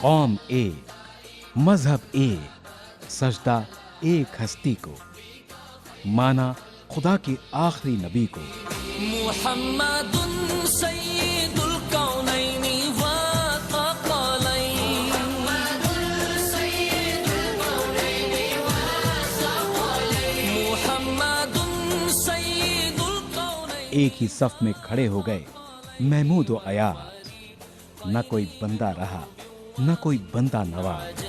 कौम एक, मजहब एक, सजदा एक हस्ती को, माना खुदा के आखिरी नबी को। मुहम्मदुन सय्यिदुल कौनैनि व थक़लैन, मुहम्मदुन सय्यिदुल कौनैन। एक ही सफ में खड़े हो गए महमूद व अयाज, न कोई बंदा रहा न कोई बंदा नवाज।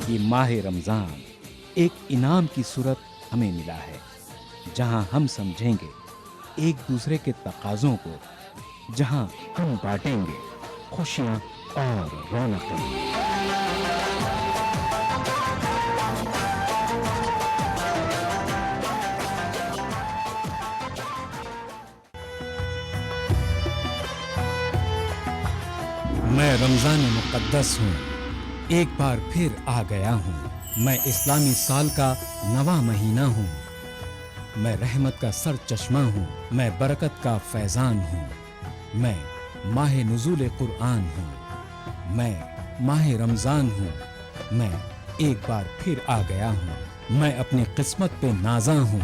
ये माह रमज़ान एक इनाम की सूरत हमें मिला है, जहां हम समझेंगे एक दूसरे के तकाज़ों को, जहां हम बांटेंगे खुशियां और रौनकें। मैं रमज़ान मुक़द्दस हूँ, एक बार फिर आ गया हूँ। मैं इस्लामी साल का नवा महीना हूँ। मैं रहमत का सर चश्मा हूँ, मैं बरकत का फैज़ान हूँ। मैं माह नुज़ूल कुरान हूँ, मैं माह रमज़ान हूँ। मैं एक बार फिर आ गया हूँ। मैं अपनी किस्मत पे नाज़ा हूँ,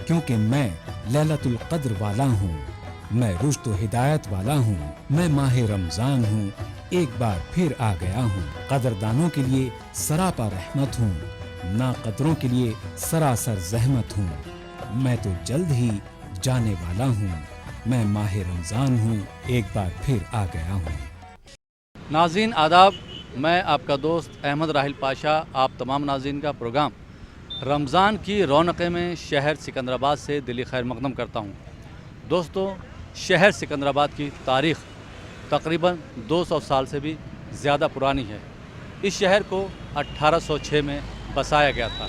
क्योंकि मैं लैलतुल क़द्र वाला हूँ। मैं रुश्द व हिदायत वाला हूँ। मैं माह रमज़ान हूँ, एक बार फिर आ गया हूँ। कदरदानों के लिए सरापा रहमत हूँ, ना कदरों के लिए सरासर ज़हमत हूँ। मैं तो जल्द ही जाने वाला हूँ। मैं माह रमज़ान हूँ, एक बार फिर आ गया हूँ। नाज़रीन आदाब, मैं आपका दोस्त अहमद राहिल पाशा आप तमाम नाज़रीन का प्रोग्राम रमज़ान की रौनक़ें में शहर सिकंदराबाद से दिली खैर मक़दम करता हूँ। दोस्तों, शहर सिकंदराबाद की तारीख़ तकरीबन 200 साल से भी ज़्यादा पुरानी है। इस शहर को 1806 में बसाया गया था।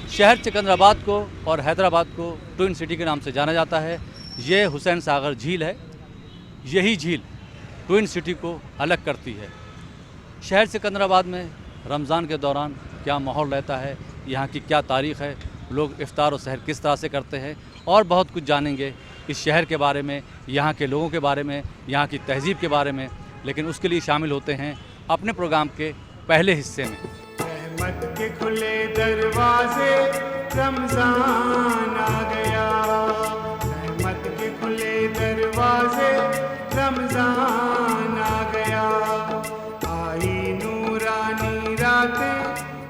शहर सिकंदराबाद को और हैदराबाद को ट्विन सिटी के नाम से जाना जाता है। ये हुसैन सागर झील है। यही झील ट्विन सिटी को अलग करती है। शहर सिकंदराबाद में रमज़ान के दौरान क्या माहौल रहता है, यहाँ की क्या तारीख़ है, लोग इफ्तार और सहर किस तरह से करते हैं, और बहुत कुछ जानेंगे इस शहर के बारे में, यहाँ के लोगों के बारे में, यहाँ की तहज़ीब के बारे में। लेकिन उसके लिए शामिल होते हैं अपने प्रोग्राम के पहले हिस्से में। रहमत के खुले दरवाजे, रमज़ान आ गया। रहमत के खुले दरवाजे, रमज़ान आ गया। आई नूरानी रातें,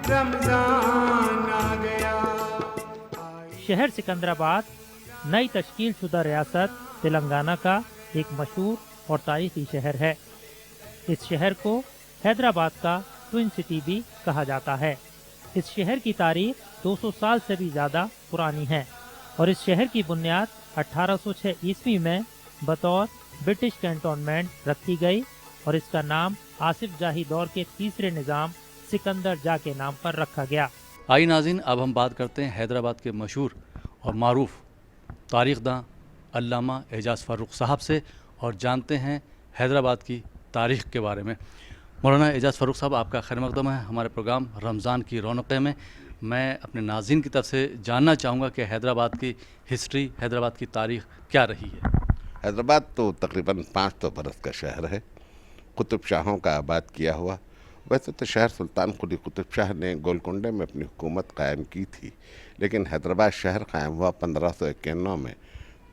रमज़ान आ गया। शहर सिकंदराबाद नई तश्कील शुदा रियासत तेलंगाना का एक मशहूर और तारीखी शहर है। इस शहर को हैदराबाद का ट्विन सिटी भी कहा जाता है। इस शहर की तारीख 200 साल से भी ज़्यादा पुरानी है और इस शहर की बुनियाद 1806 ईस्वी में बतौर ब्रिटिश कैंटोनमेंट रखी गई और इसका नाम आसिफ जाही दौर के तीसरे निज़ाम सिकंदर जा के नाम पर रखा गया। आई नाज़रीन, अब हम बात करते हैं हैदराबाद के मशहूर और मारूफ तारीख़दां अल्लामा एजाज़ फ़ारूक साहब से और जानते हैं हैदराबाद की तारीख़ के बारे में। मौलाना एजाज़ फ़ारूक साहब, आपका खैर मक़दम है हमारे प्रोग्राम रमज़ान की रौनक़ें में। मैं अपने नाज़रीन की तरफ से जानना चाहूँगा कि हैदराबाद की हिस्ट्री, हैदराबाद की तारीख़ क्या रही है। हैदराबाद तो तकरीबन 500 बरस का शहर है, कुतुब शाहों का आबाद किया हुआ। वैसे तो शहर सुल्तान कुली कुतुब शाह ने गोलकुंडे में अपनी हुकूमत कायम की थी, लेकिन हैदराबाद शहर कायम हुआ 1591 में।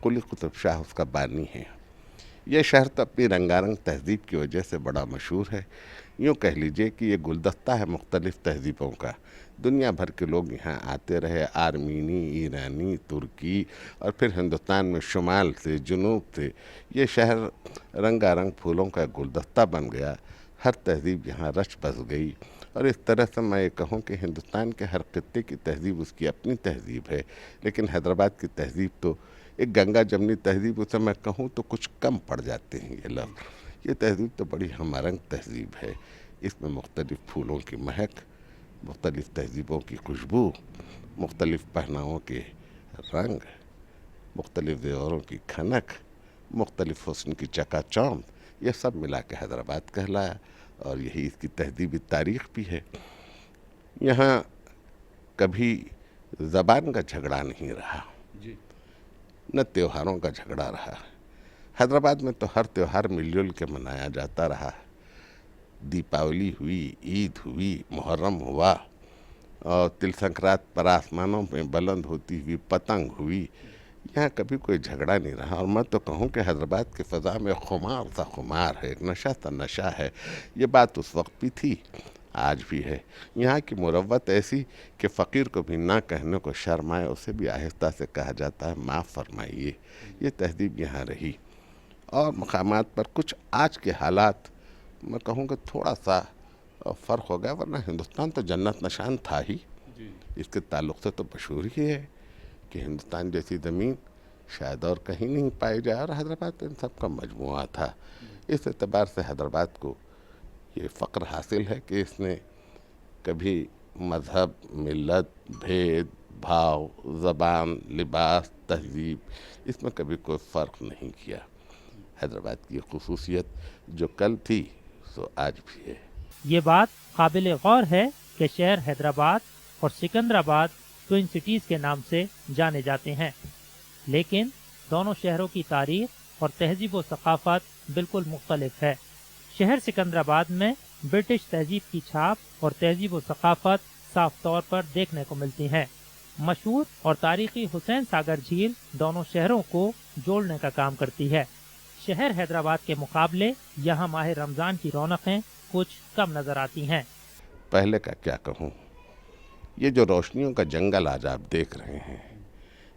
कुली कुतुब शाह उसका बानी है। ये शहर तो अपनी रंगारंग तहज़ीब की वजह से बड़ा मशहूर है। यूँ कह लीजिए कि ये गुलदस्ता है मुख्तलिफ़ तहज़ीबों का। दुनिया भर के लोग यहाँ आते रहे, आर्मीनी, ईरानी, तुर्की और फिर हिंदुस्तान में शुमाल से, जुनूब से। ये शहर रंगारंग फूलों का गुलदस्ता बन गया। हर तहज़ीब यहाँ रच बस गई और इस तरह से मैं ये कहूँ कि हिंदुस्तान के हर खित्ते की तहज़ीब उसकी अपनी तहज़ीब है, लेकिन हैदराबाद की तहज़ीब तो एक गंगा जमनी तहज़ीब, उसे मैं कहूँ तो कुछ कम पड़ जाते हैं ये लफ्ज़। ये तहज़ीब तो बड़ी हमरंग तहज़ीब है। इसमें मुख्तलिफ़ फूलों की महक, मुख्तलिफ़ तहज़ीबों की खुशबू, मुख्तलिफ़ पहनावों के रंग, मुख्तलिफ़ ज़ेवरों की खनक, मुख्तलिफ़ हुस्न की चकाचौंध, ये सब मिला के हैदराबाद कहलाया और यही इसकी तहज़ीबी तारीख़ भी है। यहाँ कभी زبان کا جھگڑا نہیں رہا، جی نہ تیوہاروں کا جھگڑا رہا۔ حیدرآباد میں تو ہر تیوہار مل جل کے منایا جاتا رہا۔ دیپاولی ہوئی، عید ہوئی، محرم ہوا، اور تل سنکرانت پر آسمانوں میں بلند ہوتی ہوئی پتنگ ہوئی، یہاں کبھی کوئی جھگڑا نہیں رہا۔ اور میں تو کہوں کہ حیدرآباد کی فضا میں خمار سا خمار ہے، نشہ سا نشہ ہے۔ یہ بات اس وقت بھی تھی، آج بھی ہے۔ یہاں کی مروت ایسی کہ فقیر کو بھی نہ کہنے کو شرم آئے، اسے بھی آہستہ سے کہا جاتا ہے معاف فرمائیے۔ یہ تہذیب یہاں رہی۔ اور مقامات پر کچھ آج کے حالات میں کہوں کہ تھوڑا سا فرق ہو گیا، ورنہ ہندوستان تو جنت نشان تھا ہی۔ اس کے تعلق سے تو مشہور ہی ہے کہ ہندوستان جیسی زمین شاید اور کہیں نہیں پائی جائے، اور حیدرآباد ان سب کا مجموعہ تھا۔ اس اعتبار سے حیدرآباد کو یہ فخر حاصل ہے کہ اس نے کبھی مذہب، ملت، بھید بھاؤ، زبان، لباس، تہذیب، اس میں کبھی کوئی فرق نہیں کیا۔ حیدرآباد کی خصوصیت جو کل تھی سو آج بھی ہے۔ یہ بات قابل غور ہے کہ شہر حیدرآباد اور سکندرآباد ٹوئن سٹیز کے نام سے جانے جاتے ہیں، لیکن دونوں شہروں کی تاریخ اور تہذیب و ثقافت بالکل مختلف ہے۔ شہر سکندرآباد میں برٹش تہذیب کی چھاپ اور تہذیب و ثقافت صاف طور پر دیکھنے کو ملتی ہیں۔ مشہور اور تاریخی حسین ساگر جھیل دونوں شہروں کو جوڑنے کا کام کرتی ہے۔ شہر حیدرآباد کے مقابلے یہاں ماہ رمضان کی رونقیں کچھ کم نظر آتی ہیں۔ پہلے کا کیا کہوں، یہ جو روشنیوں کا جنگل آج آپ دیکھ رہے ہیں،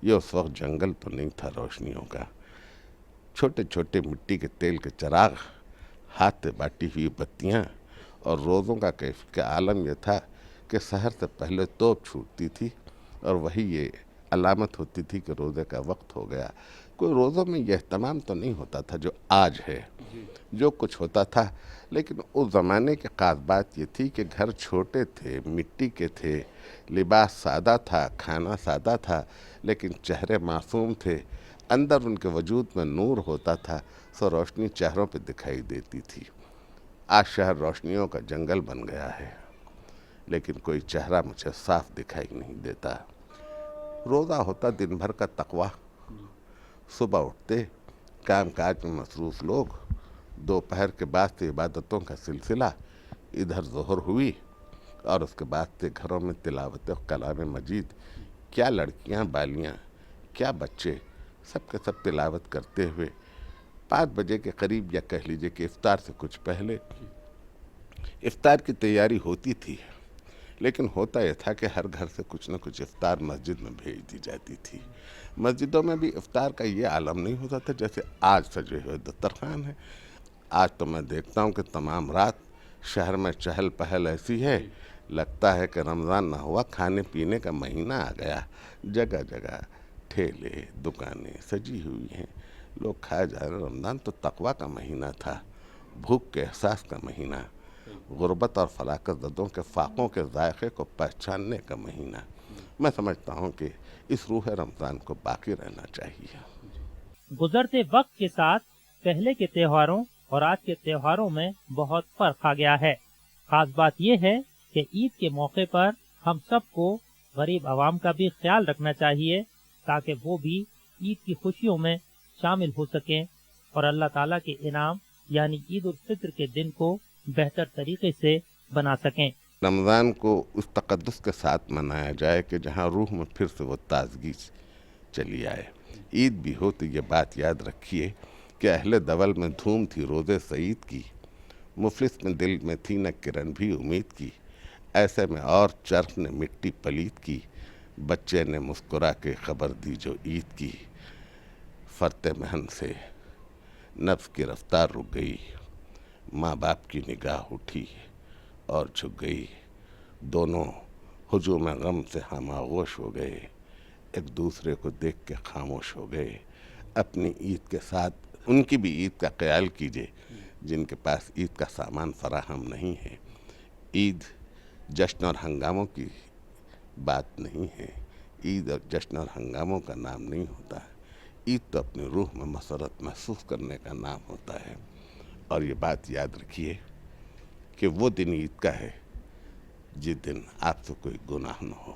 یہ اس وقت جنگل تو نہیں تھا روشنیوں کا۔ چھوٹے چھوٹے مٹی کے تیل کے چراغ، ہاتھ سے باٹی ہوئی بتیاں، اور روزوں کا کیف کا عالم یہ تھا کہ سحر سے پہلے توپ چھوٹتی تھی، اور وہی یہ علامت ہوتی تھی کہ روزے کا وقت ہو گیا۔ کوئی روزوں میں یہ اہتمام تو نہیں ہوتا تھا جو آج ہے، جو کچھ ہوتا تھا، لیکن اس زمانے کی خاص بات یہ تھی کہ گھر چھوٹے تھے، مٹی کے تھے، لباس سادہ تھا، کھانا سادہ تھا، لیکن چہرے معصوم تھے، اندر ان کے وجود میں نور ہوتا تھا، سو روشنی چہروں پہ دکھائی دیتی تھی۔ آج شہر روشنیوں کا جنگل بن گیا ہے، لیکن کوئی چہرہ مجھے صاف دکھائی نہیں دیتا۔ روزہ ہوتا دن بھر کا تقویٰ، صبح اٹھتے کام کاج میں مصروف لوگ، دوپہر کے بعد سے عبادتوں کا سلسلہ، ادھر ظہر ہوئی، اور اس کے بعد سے گھروں میں تلاوت کلام مجید، کیا لڑکیاں بالیاں، کیا بچے، سب کے سب تلاوت کرتے ہوئے 5 بجے کے قریب، یا کہہ لیجئے کہ افطار سے کچھ پہلے افطار کی تیاری ہوتی تھی، لیکن ہوتا یہ تھا کہ ہر گھر سے کچھ نہ کچھ افطار مسجد میں بھیج دی جاتی تھی۔ مسجدوں میں بھی افطار کا یہ عالم نہیں ہوتا تھا جیسے آج سجے ہوئے دسترخوان ہے۔ آج تو میں دیکھتا ہوں کہ تمام رات شہر میں چہل پہل ایسی ہے، لگتا ہے کہ رمضان نہ ہوا کھانے پینے کا مہینہ آ گیا۔ جگہ جگہ ٹھیلے، دکانیں سجی ہوئی ہیں، لوگ کھائے جا رہے۔ رمضان تو تقویٰ کا مہینہ تھا، بھوک کے احساس کا مہینہ، غربت اور فلاکت زدوں کے فاقوں کے ذائقے کو پہچاننے کا مہینہ۔ میں سمجھتا ہوں کہ اس روح رمضان کو باقی رہنا چاہیے۔ گزرتے وقت کے ساتھ پہلے کے تہواروں اور آج کے تہواروں میں بہت فرق آ گیا ہے۔ خاص بات یہ ہے کہ عید کے موقع پر ہم سب کو غریب عوام کا بھی خیال رکھنا چاہیے، تاکہ وہ بھی عید کی خوشیوں میں شامل ہو سکیں اور اللہ تعالیٰ کے انعام یعنی عید الفطر کے دن کو بہتر طریقے سے بنا سکیں۔ رمضان کو اس تقدس کے ساتھ منایا جائے کہ جہاں روح میں پھر سے وہ تازگی چلی آئے۔ عید بھی ہو تو یہ بات یاد رکھیے کہ اہل دول میں دھوم تھی روزے سعید کی، مفلس میں دل میں تھی نہ کرن بھی امید کی، ایسے میں اور چرخ نے مٹی پلید کی، بچے نے مسکرا کے خبر دی جو عید کی، فرتے مہن سے نفس کی رفتار رک گئی، ماں باپ کی نگاہ اٹھی اور جھک گئی، دونوں ہجوم غم سے ہم آغوش ہو گئے، ایک دوسرے کو دیکھ کے خاموش ہو گئے۔ اپنی عید کے ساتھ ان کی بھی عید کا خیال کیجئے جن کے پاس عید کا سامان فراہم نہیں ہے۔ عید جشن اور ہنگاموں کی بات نہیں ہے، عید اور جشن اور ہنگاموں کا نام نہیں ہوتا ہے۔ عید تو اپنی روح میں مسرت محسوس کرنے کا نام ہوتا ہے، اور یہ بات یاد رکھیے کہ وہ دن عید کا ہے جس دن آپ سے کوئی گناہ نہ ہو۔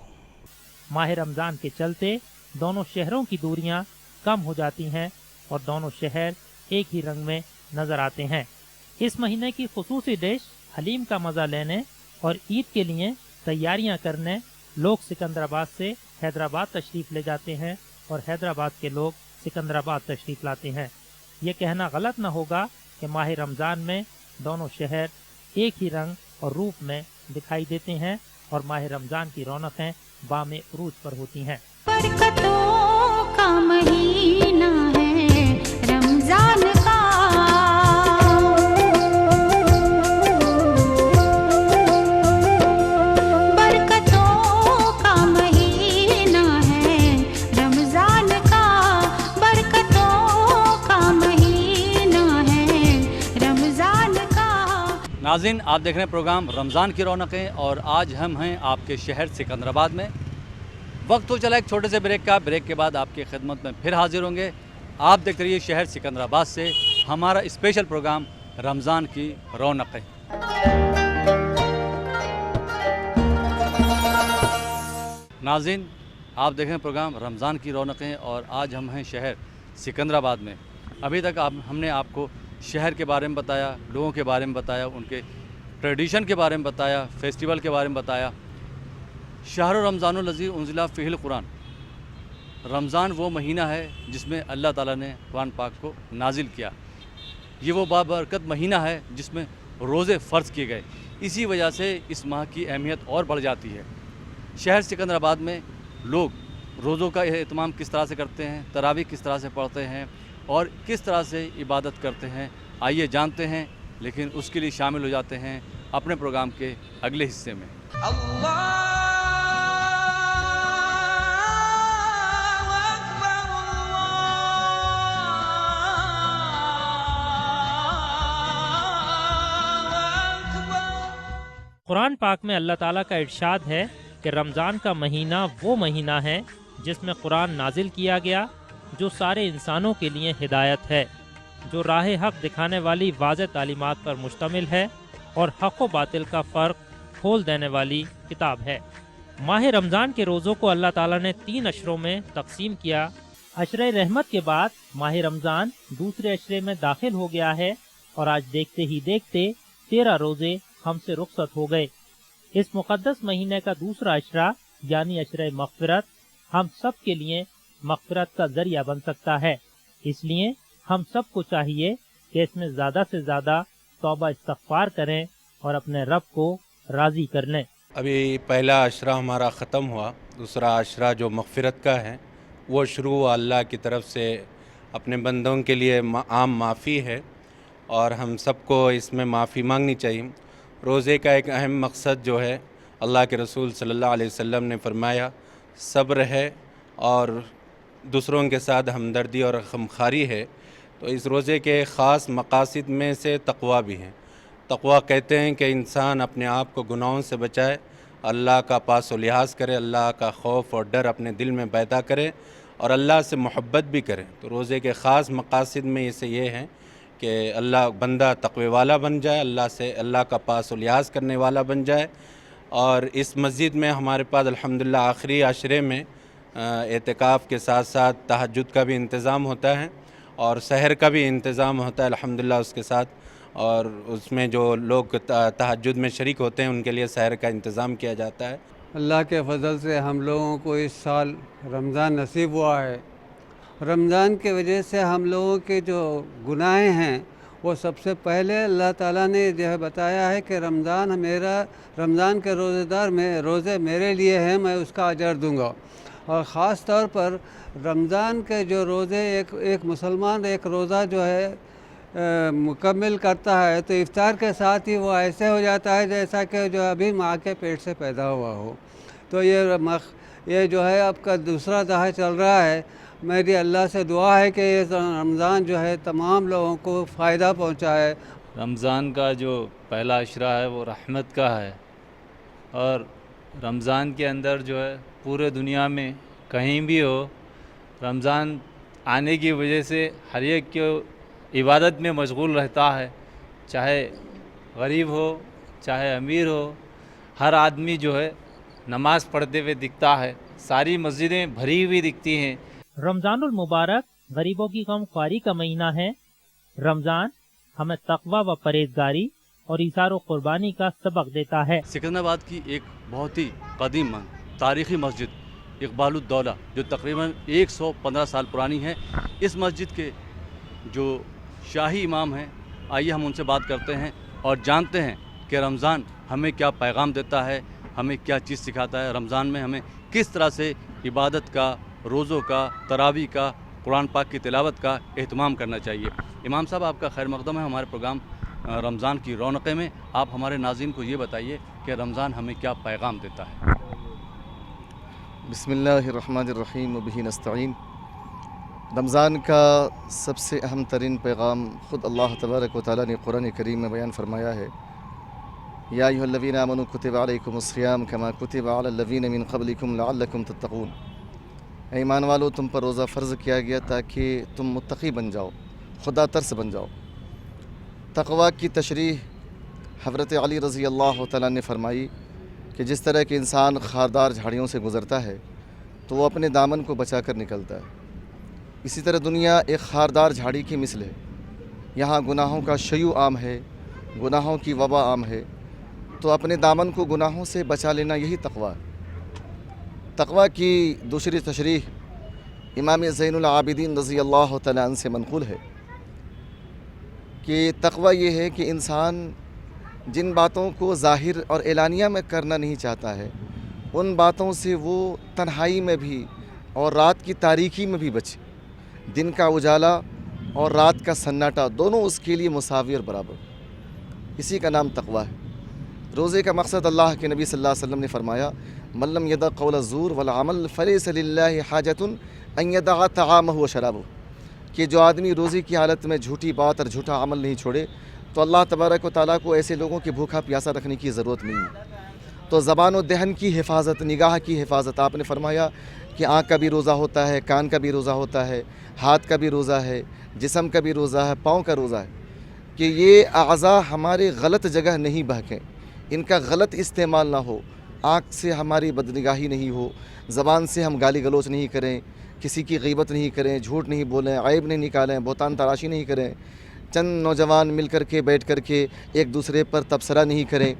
माह रमज़ान के चलते दोनों शहरों की दूरियां कम हो जाती हैं और दोनों शहर एक ही रंग में नजर आते हैं। इस महीने की खुसूसी डिश हलीम का मज़ा लेने और ईद के लिए तैयारियां करने लोग सिकंदराबाद से हैदराबाद तशरीफ़ ले जाते हैं और हैदराबाद के लोग सिकंदराबाद तशरीफ़ लाते हैं। ये कहना गलत न होगा कि माह रमज़ान में दोनों शहर एक ही रंग और रूप में दिखाई देते हैं और माह रमज़ान की रौनकें बामे उरूज पर होती हैं। बरकतों का महीना है रमजान का, बरकतों का महीना है रमजान का, बरकतों का महीना है रमजान का। नाज़रीन, आप देख रहे हैं प्रोग्राम रमज़ान की रौनकें और आज हम हैं आपके शहर सिकंदराबाद में। वक्त हो चला एक छोटे से ब्रेक का। ब्रेक के बाद आपकी खिदमत में फिर हाजिर होंगे। आप देखते रहिए शहर सिकंदराबाद से हमारा स्पेशल प्रोग्राम रमज़ान की रौनकें। नाज़रीन, आप देख रहे हैं प्रोग्राम रमज़ान की रौनकें और आज हम हैं शहर सिकंदराबाद में। अभी तक हमने आपको शहर के बारे में बताया, लोगों के बारे में बताया, उनके ट्रेडिशन के बारे में बताया, फेस्टिवल के बारे में बताया। शहर रमज़ानुल्लज़ी उन्ज़िला फ़ीहिल कुरान, रमज़ान वो महीना है जिसमें अल्लाह ताला ने कुरान पाक को नाजिल किया। ये वो बाबरकत महीना है जिसमें रोज़े फ़र्ज़ किए गए। इसी वजह से इस माह की अहमियत और बढ़ जाती है। शहर सिकंदराबाद में लोग रोज़ों का एहतमाम किस तरह से करते हैं, तरावी किस तरह से पढ़ते हैं और किस तरह से इबादत करते हैं, आइए जानते हैं। लेकिन उसके लिए शामिल हो जाते हैं अपने प्रोग्राम के अगले हिस्से में। कुरान पाक में अल्लाह ताला का इरशाद है कि रमज़ान का महीना वो महीना है जिसमें कुरान नाजिल किया गया, जो सारे इंसानों के लिए हिदायत है, जो राह हक दिखाने वाली वाज़ेह तालीमात पर मुश्तमिल है और हक़ व बातिल का फ़र्क खोल देने वाली किताब है। माह रमज़ान के रोज़ों को अल्लाह ताला ने 3 अशरों में तकसीम किया। अशरे रहमत के बाद माह रमज़ान दूसरे अशरे में दाखिल हो गया है और आज देखते ही देखते 13 रोज़े हमसे रुखसत हो गए। इस मुक़द्दस महीने का दूसरा अशरा यानी अशरे मग़फ़िरत हम सब के लिए मग़फ़िरत का ज़रिया बन सकता है। इसलिए हम सबको चाहिए कि इसमें ज़्यादा से ज़्यादा तौबा इस्तग़फ़ार करें और अपने रब को राज़ी कर लें। अभी पहला अशरा हमारा ख़त्म हुआ, दूसरा अशरा जो मग़फ़िरत का है वो शुरू हुआ। अल्लाह की तरफ से अपने बंदों के लिए आम माफ़ी है और हम सबको इसमें माफ़ी मांगनी चाहिए। रोज़े का एक अहम मकसद जो है, अल्लाह के रसूल सल्लल्लाहु अलैहि वसल्लम ने फरमाया सब्र है और दूसरों के साथ हमदर्दी और ख़मख़ारी है। तो इस रोज़े के ख़ास मक़ासिद में से तक़वा भी हैं। तक़वा कहते हैं कि इंसान अपने आप को गुनाहों से बचाए, अल्लाह का पास व लिहाज करे, अल्लाह का खौफ और डर अपने दिल में पैदा करे और अल्लाह से मोहब्बत भी करे। तो रोज़े के ख़ास मक़ासिद में से ये हैं कि अल्लाह बंदा तक़वे वाला बन जाए, अल्लाह से अल्लाह का पास व लिहाज करने वाला बन जाए। और इस मस्जिद में हमारे पास अल्हम्दुलिल्लाह आखिरी अशरे में एतिकाफ़ के साथ साथ तहज्जुद का भी इंतज़ाम होता है और सहर का भी इंतज़ाम होता है अल्हम्दुलिल्लाह उसके साथ। और उसमें जो लोग तहज्जुद में शरीक होते हैं उनके लिए सहर का इंतज़ाम किया जाता है। अल्लाह के फजल से हम लोगों को इस साल रमज़ान नसीब हुआ है। रमज़ान की वजह से हम लोगों के जो गुनाहें हैं वो सबसे पहले अल्लाह ताला ने जो है बताया है कि रमज़ान के रोज़ेदार में रोज़े मेरे लिए हैं, मैं उसका अजर दूंगा। और ख़ास तौर पर रमज़ान के जो रोज़े एक मुसलमान एक रोज़ा जो है मुकम्मल करता है तो इफ्तार के साथ ही वो ऐसे हो जाता है जैसा कि जो अभी माँ के पेट से पैदा हुआ हो। तो ये जो है आपका दूसरा दहा चल रहा है। मेरी अल्लाह से दुआ है कि ये रमज़ान जो है तमाम लोगों को फ़ायदा पहुँचाए। रमज़ान का जो पहला अशरा है वो रहमत का है और रमज़ान के अंदर जो है पूरे दुनिया में कहीं भी हो, रमज़ान आने की वजह से हर एक को इबादत में मशगूल रहता है, चाहे गरीब हो चाहे अमीर हो, हर आदमी जो है नमाज़ पढ़ते हुए दिखता है। सारी मस्जिदें भरी हुई दिखती हैं। रमज़ानुल मुबारक गरीबों की गमख्वारी का महीना है। रमज़ान हमें तक़वा व परहेज़गारी और इज़हार क़ुरबानी का सबक देता है। सिकंदराबाद की एक बहुत ही कदीम तारीख़ी मस्जिद इक़बालुद्दौला जो तकरीबन 115 साल पुरानी है, इस मस्जिद के जो शाही इमाम हैं, आइए हम उनसे बात करते हैं और जानते हैं कि रमज़ान हमें क्या पैगाम देता है, हमें क्या चीज़ सिखाता है, रमज़ान में हमें किस तरह से इबादत का, रोज़ों का, तरावी का, कुरान पाक की तिलावत का एहतमाम करना चाहिए। इमाम साहब, आपका खैर मक़दम है हमारे प्रोग्राम रमज़ान की रौनक़ें में। आप हमारे नाज़रीन को ये बताइए कि रमज़ान हमें क्या पैगाम देता है। बिस्मिल्लाहिर्रहमानिर्रहीम व बिही नस्तईन। रमज़ान का सबसे अहम तरीन पैगाम ख़ुद अल्लाह तबारक व तआला ने कुरान करीम में बयान फरमाया है, या अय्युहल्लज़ीना आमनू कुतिबा अलैकुमुस्सियाम कमा कुतिबा अलल्लज़ीना मिन क़ब्लिकुम लअल्लकुम तत्तक़ून। ऐ ईमान वालो, तुम पर रोज़ा फ़र्ज़ किया गया ताकि तुम मुत्तक़ी बन जाओ, खुदा तरस बन जाओ। तक़वा की तशरीह हज़रत अली रज़ी अल्लाह तआला ने फरमाई कि जिस तरह के इंसान खारदार झाड़ियों से गुज़रता है तो वो अपने दामन को बचा कर निकलता है, इसी तरह दुनिया एक खारदार झाड़ी की मिसल है। यहाँ गुनाहों का शयू आम है, गुनाहों की वबा आम है, तो अपने दामन को गुनाहों से बचा लेना यही तक़वा है। तक़वा की दूसरी तशरीह इमाम ज़ैनुल आबिदीन रज़ी अल्लाह तआला अन्हु से मनक़ूल है कि तक़वा ये है कि इंसान जिन बातों को ज़ाहिर और एलानिया में करना नहीं चाहता है, उन बातों से वो तन्हाई में भी और रात की तारीकी में भी बचे। दिन का उजाला और रात का सन्नाटा दोनों उसके लिए मुसावी और बराबर, इसी का नाम तक़वा है। रोज़े का मकसद अल्लाह के नबी सल्लल्लाहु अलैहि वसल्लम ने फरमाया, मल्लम यदा क़ौल ज़ूर वल अमल फ़लैसा लिल्लाहि हाजतुन अन यदअ तआमहु व शराबहु, कि जो आदमी रोज़े की हालत में झूठी बात और झूठा अमल नहीं छोड़े तो अल्लाह तबारक व तआला को ऐसे लोगों की भूखा प्यासा रखने की ज़रूरत नहीं है। तो ज़बान और दहन की हिफाजत, निगाह की हिफाजत, आपने फरमाया कि आँख का भी रोज़ा होता है, कान का भी रोज़ा होता है, हाथ का भी रोज़ा है, जिस्म का भी रोज़ा है, पाँव का रोज़ा है, कि ये अज़ा हमारे गलत जगह नहीं बहकें, इनका गलत इस्तेमाल ना हो, आँख से हमारी बदनिगाही नहीं हो, ज़बान से हम गाली गलोच नहीं करें, किसी की ग़ीबत नहीं करें, झूठ नहीं बोलें, ऐब नहीं निकालें, बोतान तराशी नहीं करें, चंद नौजवान मिल कर के बैठ कर के एक दूसरे पर तबसरा नहीं करें।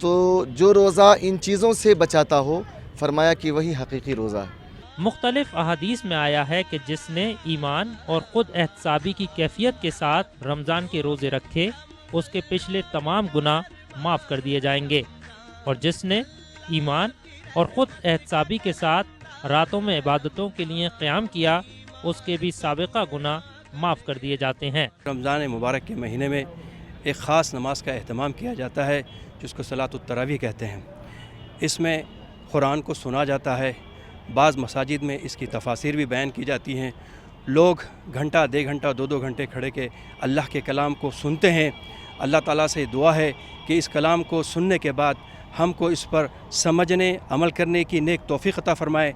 तो जो रोज़ा इन चीज़ों से बचाता हो, फरमाया कि वही हकीकी रोज़ा है। मुख्तलिफ अहादीस में आया है कि जिसने ईमान और ख़ुद एहतसाबी की कैफियत के साथ रमज़ान के रोज़े रखे, उसके पिछले तमाम गुनाह माफ़ कर दिए जाएंगे, और जिसने ईमान और ख़ुद एहतसाबी के साथ रातों में इबादतों के लिए क़याम किया, उसके भी साबिक़ा गुनाह माफ़ कर दिए जाते हैं। रमज़ान मुबारक के महीने में एक ख़ास नमाज का अहतमाम किया जाता है जिसको सलातुत तरावी कहते हैं। इसमें कुरान को सुना जाता है, बाज़ मसाजिद में इसकी तफासिर भी बयान की जाती हैं। लोग घंटा, 1.5 घंटा, 2-2 घंटे खड़े के अल्लाह के कलाम को सुनते हैं। अल्लाह ताला से दुआ है कि इस कलाम को सुनने के बाद हमको इस पर समझने, अमल करने की नेक तौफ़ीक़ अता फ़रमाए।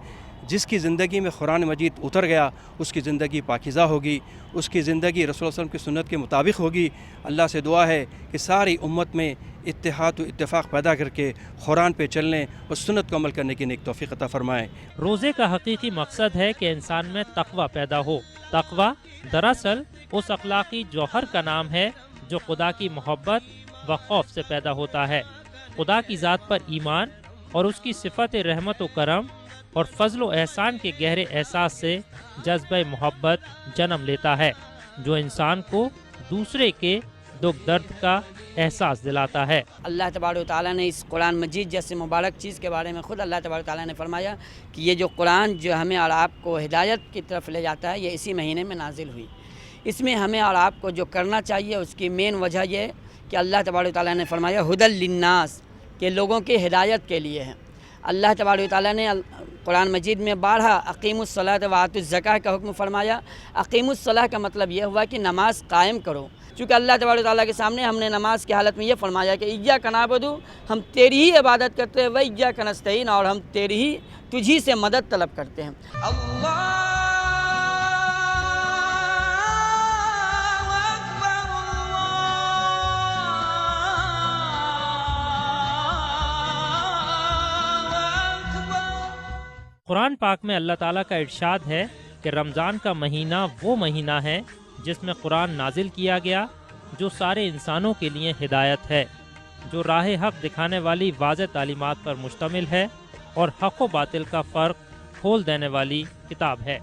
जिसकी ज़िंदगी में कुरान मजीद उतर गया उसकी ज़िंदगी पाकीज़ा होगी, उसकी ज़िंदगी रसूल सल्लल्लाहु अलैहि वसल्लम की सुन्नत के मुताबिक होगी। अल्लाह से दुआ है कि सारी उम्मत में इत्तेहाद व इत्तेफाक पैदा करके कुरान पे चलने और सुन्नत को अमल करने की नेक तौफ़ीक़ अता फ़रमाए। रोज़े का हकीकी मकसद है कि इंसान में तक़वा पैदा हो। तक़वा दरअसल उस अखलाक़ी जौहर का नाम है जो खुदा की मोहब्बत व खौफ से पैदा होता है। खुदा की ज़ात पर ईमान और उसकी सिफ़त रहमत व करम और फ़ज़्ल व एहसान के गहरे एहसास से जज्बे मोहब्बत जन्म लेता है, जो इंसान को दूसरे के दुख दर्द का एहसास दिलाता है। अल्लाह तबारक व तआला ने इस कुरान मजीद जैसे मुबारक चीज़ के बारे में ख़ुद अल्लाह तबारक व तआला ने फरमाया कि ये जो कुरान जो हमें और आपको हिदायत की तरफ ले जाता है, ये इसी महीने में नाजिल हुई। इसमें हमें और आपको जो करना चाहिए उसकी मेन वजह ये कि अल्लाह तबारक व तआला ने फरमाया हुदल लिन्नास, के लोगों की हिदायत के लिए है। अल्लाह तबारक व तआला ने कुरान मजीद में 12 अक़ीमुस्सलात व आतुज़्ज़काह का हुक्म फरमाया। अक़ीमुस्सलाह का मतलब यह हुआ कि नमाज कायम करो, चूँकि अल्लाह तबारक व तआला के सामने हमने नमाज की हालत में ये फरमाया कि इय्याका नअबुदु, हम तेरी ही इबादत करते हैं, व इय्याका नस्तईन, और हम तेरी ही तुझी से मदद तलब करते हैं। कुरान पाक में अल्लाह ताला का इरशाद है कि रमज़ान का महीना वो महीना है जिसमें कुरान नाजिल किया गया, जो सारे इंसानों के लिए हिदायत है, जो राह हक दिखाने वाली वाज़ेह तालीमात पर मुश्तमिल है और हक़ व बातिल का फ़र्क खोल देने वाली किताब है।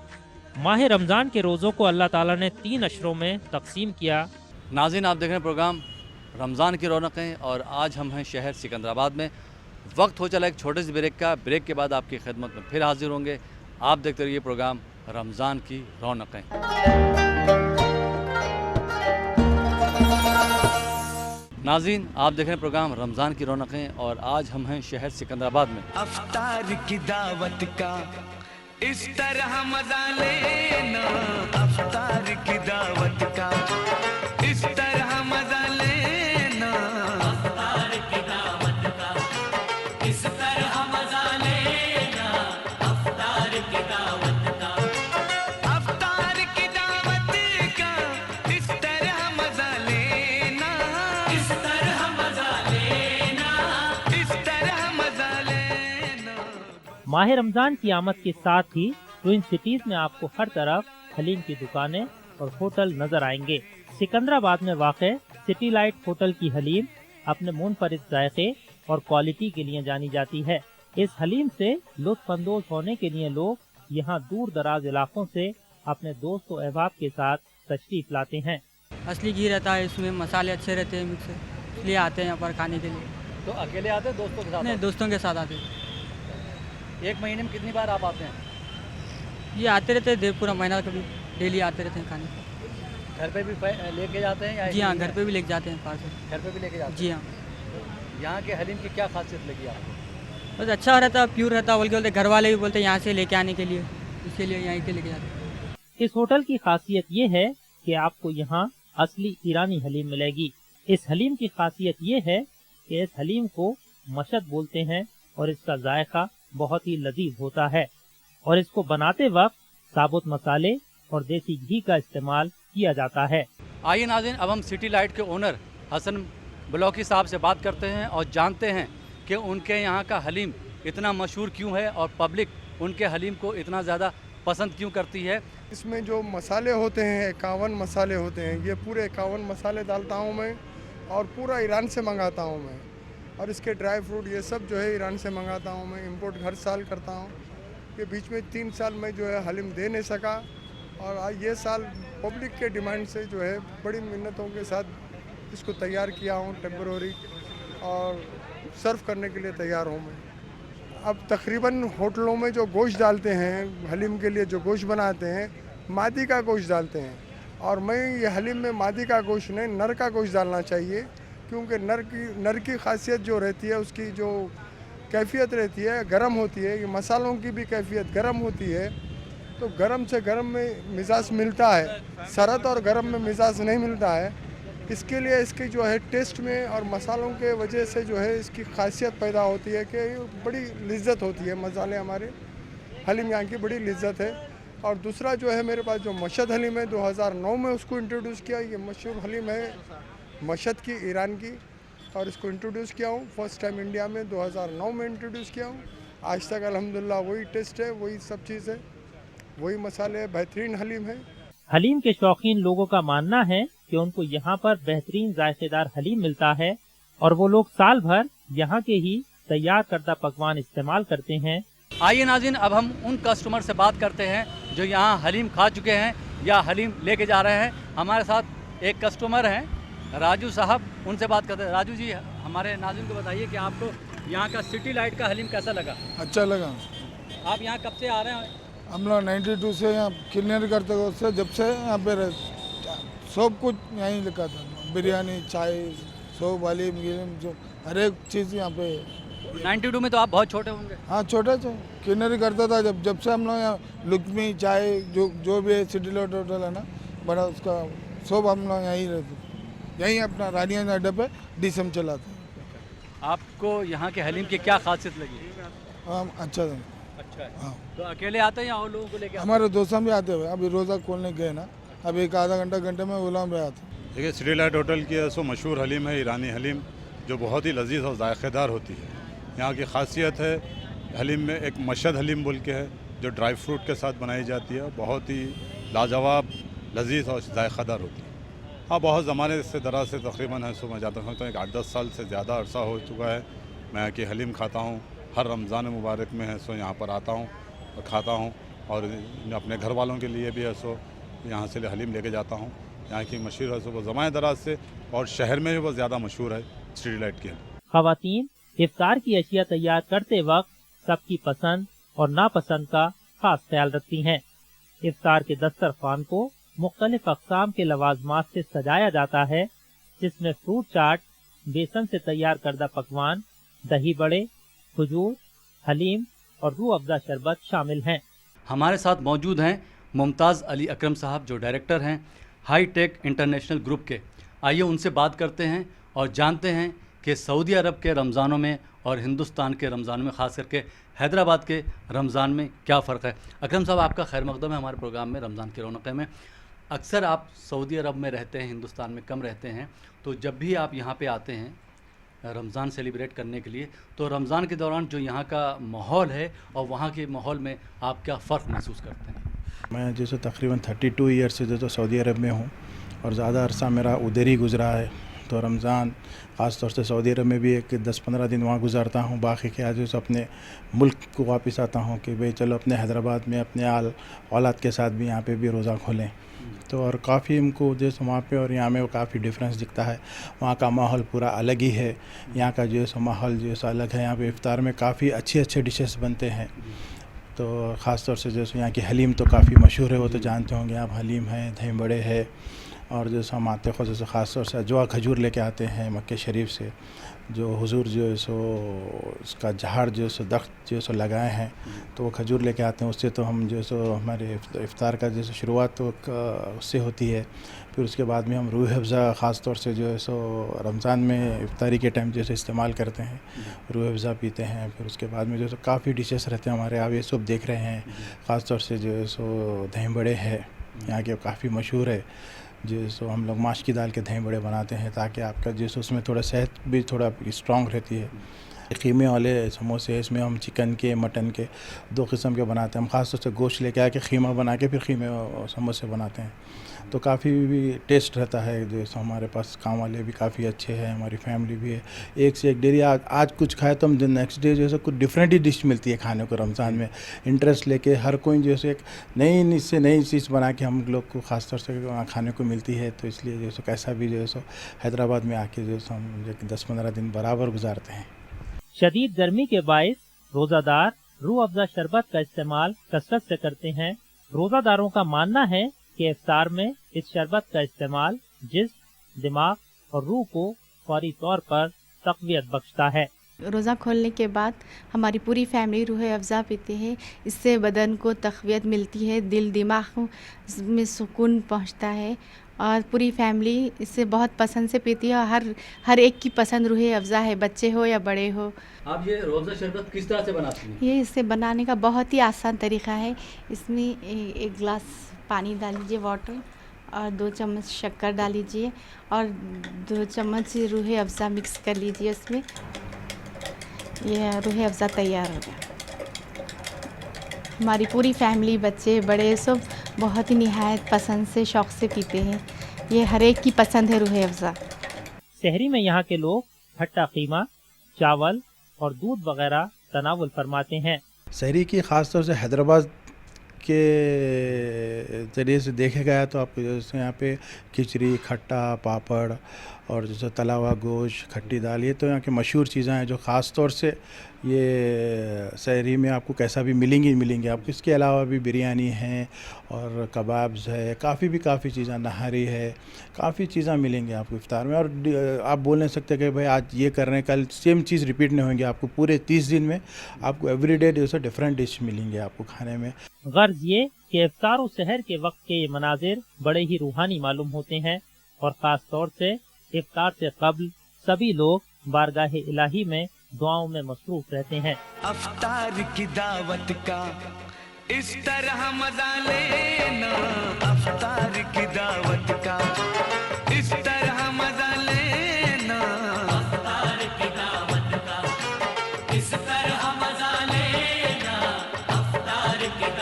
माह रमज़ान के रोज़ों को अल्लाह ताला ने 3 अशरों में तकसीम किया। नाज़रीन, आप देख रहे हैं प्रोग्राम रमज़ान की रौनकें और आज हम हैं शहर सिकंदराबाद में। वक्त हो चला एक छोटे से ब्रेक का। ब्रेक के बाद आपकी खिदमत में फिर हाजिर होंगे। आप देखते रहिए प्रोग्राम रमज़ान की रौनकें। नाज़रीन, आप देख रहे हैं प्रोग्राम रमज़ान की रौनकें और आज हम हैं शहर सिकंदराबाद में। अफ्तार की दावत का इस तरह मजा लेना, अफ्तार की दावत का इस तरह मजा लेना, अफ्तार की दावत का इस तरह मजा लेना, अफ्तार की दावत का, अफ्तार की दावत का इस तरह मजा लेना, इस तरह मजा लेना, इस तरह मजा लेना। माह रमज़ान की आमद के साथ ही ट्विन सिटीज़ में आपको हर तरफ हलीम की दुकानें और होटल नजर आएंगे। सिकंदराबाद में वाक़ सिटी लाइट होटल की हलीम अपने मुनफरिद जायके और क्वालिटी के लिए जानी जाती है। इस हलीम से लुत्फ़ अंदोज़ होने के लिए लोग यहाँ दूर दराज इलाकों से अपने दोस्त व अहबाब के साथ तशरीफ़ लाते हैं। असली घी रहता है इसमें, मसाले अच्छे रहते हैं मिक्स, इसलिए आते हैं यहाँ पर खाने के लिए। तो अकेले आते हैं दोस्तों के साथ? नहीं, दोस्तों के साथ आते हैं। एक महीने में कितनी बार आप आते हैं? ये आते रहते हैं पूरा महीना, कभी डेली आते रहते हैं खाने। घर पे भी लेके जाते हैं या? जी हाँ, घर पे भी लेके जाते हैं पार्सल। घर पे भी लेके जाते हैं? जी हाँ। यहाँ के हलीम की क्या खासियत लगी आपको? बस अच्छा रहता है, प्योर रहता है। बोलते घर वाले भी बोलते हैं यहाँ से लेके आने के लिए, इसीलिए यहीं के लेके जाते हैं। इस होटल की खासियत ये है कि आपको यहाँ असली ईरानी हलीम मिलेगी। इस हलीम की खासियत ये है कि इस हलीम को मशद बोलते हैं और इसका जायका बहुत ही लजीज होता है और इसको बनाते वक्त साबुत मसाले और देसी घी का इस्तेमाल किया जाता है। आइए नाज़रीन, अब हम सिटी लाइट के ओनर हसन ब्लॉकी साहब से बात करते हैं और जानते हैं कि उनके यहाँ का हलीम इतना मशहूर क्यों है और पब्लिक उनके हलीम को इतना ज़्यादा पसंद क्यों करती है। इसमें जो मसाले होते हैं 51 मसाले होते हैं, ये पूरे 51 मसाले डालता हूँ मैं और पूरा ईरान से मंगाता हूँ मैं। और इसके ड्राई फ्रूट ये सब जो है ईरान से मंगाता हूँ मैं, इंपोर्ट हर साल करता हूँ। ये बीच में 3 साल में जो है हलीम दे नहीं सका और आज ये साल पब्लिक के डिमांड से जो है बड़ी मिन्नतों के साथ इसको तैयार किया हूँ टेम्पररी और सर्व करने के लिए तैयार हूँ मैं। अब तकरीबन होटलों में जो गोश्त डालते हैं हलीम के लिए, जो गोश्त बनाते हैं मादी का गोश्त डालते हैं और मैं ये हलीम में मादी का गोश्त नहीं नर का गोश्त डालना चाहिए, क्योंकि नर की खासियत जो रहती है, उसकी जो कैफियत रहती है गर्म होती है। ये मसालों की भी कैफियत गर्म होती है, तो गर्म से गर्म में मिजाज मिलता है, सरद और गर्म में मिजाज नहीं मिलता है। इसके लिए इसकी जो है टेस्ट में और मसालों के वजह से जो है इसकी खासियत पैदा होती है कि बड़ी लिज्जत होती है। मसाले हमारे हलीम यहाँ की बड़ी लिज्जत है। और दूसरा जो है मेरे पास जो मशद हलीम है 2009 में उसको इंट्रोड्यूस किया। ये मशहूर हलीम है मशद की, ईरान की, और इसको इंट्रोड्यूस किया हूँ फर्स्ट टाइम इंडिया में 2009 में इंट्रोड्यूस किया हूँ। आज तक अल्हम्दुलिल्लाह वही टेस्ट है, वही सब चीज़ है, वही मसाले, बेहतरीन हलीम है। हलीम के शौकीन लोगों का मानना है कि उनको यहाँ पर बेहतरीन जायकेदार हलीम मिलता है और वो लोग साल भर यहाँ के ही तैयार करदा पकवान इस्तेमाल करते हैं। आइए नाज़रीन, अब हम उन कस्टमर से बात करते हैं जो यहाँ हलीम खा चुके हैं या हलीम लेके जा रहे हैं। हमारे साथ एक कस्टमर हैं राजू साहब, उनसे बात करते हैं। राजू जी, हमारे नाज़रीन को बताइए कि आपको यहाँ का सिटी लाइट का हलीम कैसा लगा? अच्छा लगा। आप यहाँ कब से आ रहे हैं? हम लोग 92 से यहाँ किन्नर करते उससे जब से यहाँ पे सब कुछ यहीं लिखा था, बिरयानी, चाय, सब हलीम गिलीम जो हर एक चीज़ यहाँ पे। 92 में तो आप बहुत छोटे होंगे। हाँ, छोटा थे, किन्नर करता था जब से हम लोग यहाँ लुकमी चाय जो भी है सिटी लाइट होटल है ना बड़ा, उसका सब हम लोग यहीं रहते, यहीं अपना रानिया अड्डे पे डीसम चलाते। आपको यहाँ के हलीम की क्या खासियत लगी? हाँ, अच्छा था। अच्छा है। हाँ। तो अकेले आते हैं या और लोगों को लेके? हमारे दोस्त भी आते हुए, अभी रोज़ा खोलने गए ना, अभी एक आधा घंटे में गुलाम रहे आते। देखिए, सिटी लाइट होटल की सो मशहूर हलीम है ईरानी हलीम, जो बहुत ही लजीज और जायकेदार होती है। यहाँ की खासियत है हलीम में एक मशद हलीम बोल के है जो ड्राई फ्रूट के साथ बनाई जाती है, बहुत ही लाजवाब, लजीज और जायक़ादार होती है। हाँ, बहुत ज़माने से दराज से तकरीबन है सो मैं जाता हूँ, तो एक 8-10 साल से ज़्यादा अरसा हो चुका है मैं यहाँ की हलीम खाता हूँ। हर रमज़ान मुबारक में है सो यहाँ पर आता हूँ और खाता हूँ, और अपने घर वालों के लिए भी है सो यहाँ से हलीम लेके जाता हूँ। यहाँ की मशहूर है सो वो ज़माने दराज से, और शहर में भी वो ज़्यादा मशहूर है स्ट्रीट लाइट की। ख़वातीन इफ्तार की अशिया तैयार करते वक्त सबकी पसंद और नापसंद का खास ख्याल रखती हैं। इफ्तार के दस्तरखान को मुख्तलिफ अक़साम के लवाजमात से सजाया जाता है, जिसमें फ्रूट चाट, बेसन से तैयार करदा पकवान, दही बड़े, खजूर, हलीम और रूह अफ़ज़ा शरबत शामिल हैं। हमारे साथ मौजूद हैं मुमताज़ अली अकरम साहब, जो डायरेक्टर हैं हाई टेक इंटरनेशनल ग्रुप के। आइए उनसे बात करते हैं और जानते हैं कि सऊदी अरब के रमज़ानों में और हिंदुस्तान के रमज़ानों में, ख़ास करके हैदराबाद के रमज़ान में क्या फ़र्क है। अकरम साहब, आपका खैर मक़दम है हमारे प्रोग्राम में रमज़ान की रौनक़ में। अक्सर आप सऊदी अरब में रहते हैं, हिंदुस्तान में कम रहते हैं, तो जब भी आप यहाँ पे आते हैं रमज़ान सेलिब्रेट करने के लिए, तो रमज़ान के दौरान जो यहाँ का माहौल है और वहाँ के माहौल में आप क्या फ़र्क महसूस करते हैं? मैं जैसे तकरीबन 32 ईयर से जो सऊदी अरब में हूँ और ज़्यादा अरसा मेरा उधर ही गुज़रा है, तो रमज़ान ख़ास तौर से सऊदी अरब में भी एक 10-15 दिन वहाँ गुजारता हूँ। बाकी के आज जो अपने मुल्क को वापस आता हूँ कि भाई चलो अपने हैदराबाद में अपने औलाद के साथ भी यहाँ पे भी रोज़ा खोलें। तो और काफ़ी हमको जैसे वहाँ पे और यहाँ में काफ़ी डिफरेंस दिखता है। वहाँ का माहौल पूरा अलग ही है, यहाँ का जो माहौल जो अलग है। यहाँ पे इफ्तार में काफ़ी अच्छे डिशेस बनते हैं। तो ख़ास तौर से जैसे यहाँ की हलीम तो काफ़ी मशहूर है, वो तो जानते होंगे आप। हलीम है, दही बड़े है, और जैसे हम आते हैं जैसे ख़ास तौर से अजवा खजूर लेके आते हैं मक्के शरीफ से, जो हुजूर जो है सो उसका झाड़ जो सो दख्त जो सो लगाए हैं, तो वो खजूर लेके आते हैं। उससे तो हम जो सो हमारे इफ्तार का जैसे शुरुआत तो उससे होती है। फिर उसके बाद में हम रूह अफ़ज़ा ख़ास तौर से जो है सो रमज़ान में इफ्तारी के टाइम जैसे इस्तेमाल करते हैं, रूह अफ़ज़ा पीते हैं। फिर उसके बाद में जो सो काफ़ी डिशेस रहते हैं हमारे, आप ये सब देख रहे हैं। ख़ास तौर से जो है सो दही बड़े है यहाँ के काफ़ी मशहूर है। जो सो हम लोग माश की दाल के दही बड़े बनाते हैं ताकि आपका जैसे उसमें थोड़ा सेहत भी थोड़ा स्ट्रॉन्ग रहती है। कीमे वाले समोसे, इसमें हम चिकन के मटन के 2 किस्म के बनाते हैं। हम ख़ास तौर से गोश्त लेके आके ख़ीमा बना के फिर ख़ीमे समोसे बनाते हैं, तो काफ़ी भी टेस्ट रहता है। जो हमारे पास काम वाले भी काफ़ी अच्छे हैं, हमारी फैमिली भी है। एक से एक डेली आज कुछ खाए तो हम नेक्स्ट डे जो है कुछ डिफरेंट ही डिश मिलती है खाने को। रमज़ान में इंटरेस्ट लेके हर कोई जैसे एक नई चीज़ बना के हम लोग को ख़ास तौर से खाने को मिलती है। तो इसलिए जो कैसा भी जो है हैदराबाद में आके जो हम 10-15 दिन बराबर गुजारते हैं। शदीद गर्मी के बायस रोज़ादार रूह अफ़ज़ा शरबत का इस्तेमाल कसरत से करते हैं। रोज़ादारों का मानना है कि इफ्तार में इस शरबत का इस्तेमाल जिस्म, दिमाग और रूह को फौरी तौर पर तक़वियत बख्शता है। रोज़ा खोलने के बाद हमारी पूरी फैमिली रूह अफ़ज़ा पीती है। इससे बदन को तक़वियत मिलती है, दिल दिमाग में सुकून पहुंचता है, और पूरी फैमिली इससे बहुत पसंद से पीती है। और हर एक की पसंद रूह अफ़ज़ा है, बच्चे हो या बड़े हो। आप ये रोज़ा शरबत किस तरह से बनाती हैं? ये इससे बनाने का बहुत ही आसान तरीका है। इसमें 1 गिलास पानी डाल लीजिए, वाटर, और 2 चम्मच शक्कर डाल लीजिए, और 2 चम्मच रूह अफ़ज़ा मिक्स कर लीजिए इसमें। यह रूह अफ़ज़ा तैयार हो गया। हमारी पूरी फैमिली, बच्चे बड़े सब बहुत ही निहायत पसंद से शौक़ से पीते हैं। ये हर एक की पसंद है रूह अफ़ज़ा। शहरी में यहाँ के लोग खट्टा कीमा, चावल और दूध वगैरह तनावुल फरमाते हैं। शहरी की ख़ास तौर से हैदराबाद के ज़रिए से देखा गया तो आपको जैसे यहाँ पे खिचड़ी, खट्टा, पापड़ और जैसे तला हुआ गोश्त, खट्टी दाल, ये तो यहाँ की मशहूर चीज़ें हैं जो ख़ास तौर से ये शहरी में आपको कैसा भी मिलेंगी आपको। इसके अलावा भी बिरयानी है और कबाब्स है, काफ़ी चीज़ें, नहारी है, काफ़ी चीज़ें मिलेंगी आपको इफ्तार में। और आप बोल नहीं सकते कि भाई आज ये कर रहे हैं, कल सेम चीज़ रिपीट नहीं होंगी। आपको पूरे 30 दिन में आपको एवरीडे जैसे डिफरेंट डिश मिलेंगे आपको खाने में। गर्ज ये कि इफ्तार और सहर के वक्त के ये मनाजिर बड़े ही रूहानी मालूम होते हैं, और ख़ास तौर से इफ्तार से कब्ल सभी लोग बारगाह इलाही में दुआओं में मसरूफ रहते हैं। अफ्तार की दावत का इस तरह मजा लेना, अफ्तार की दावत का इस तरह मजा लेना, अफ्तार की दावत का इस तरह मजा लेना, अफ्तार की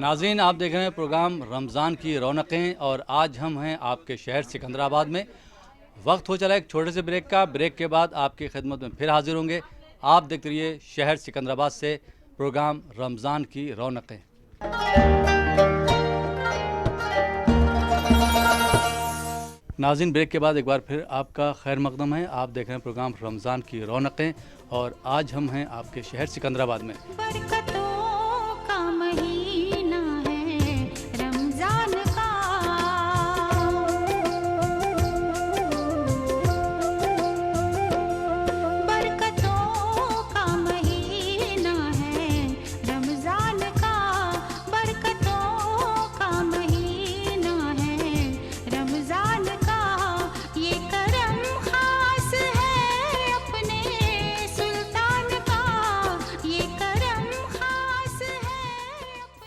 नाज़रीन, आप देख रहे हैं प्रोग्राम रमज़ान की रौनकें और आज हम हैं आपके शहर सिकंदराबाद में। वक्त हो चला एक छोटे से ब्रेक का। ब्रेक के बाद आपकी खिदमत में फिर हाजिर होंगे। आप देखते रहिए शहर सिकंदराबाद से प्रोग्राम रमज़ान की रौनकें। नाज़रीन, ब्रेक के बाद एक बार फिर आपका खैर मकदम है। आप देख रहे हैं प्रोग्राम रमज़ान की रौनकें और आज हम हैं आपके शहर सिकंदराबाद में।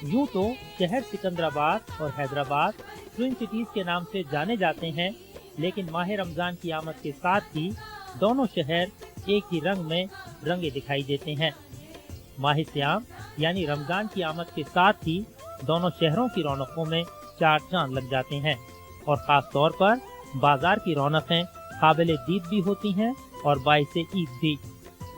यूँ तो शहर सिकंदराबाद और हैदराबाद ट्विन सिटीज के नाम से जाने जाते हैं, लेकिन माह रमज़ान की आमद के साथ ही दोनों शहर एक ही रंग में रंगे दिखाई देते हैं। माह सियाम यानी रमज़ान की आमद के साथ ही दोनों शहरों की रौनकों में चार चांद लग जाते हैं और ख़ास तौर पर बाजार की रौनकें काबिल दीद भी होती हैं और बाइसे ईद भी।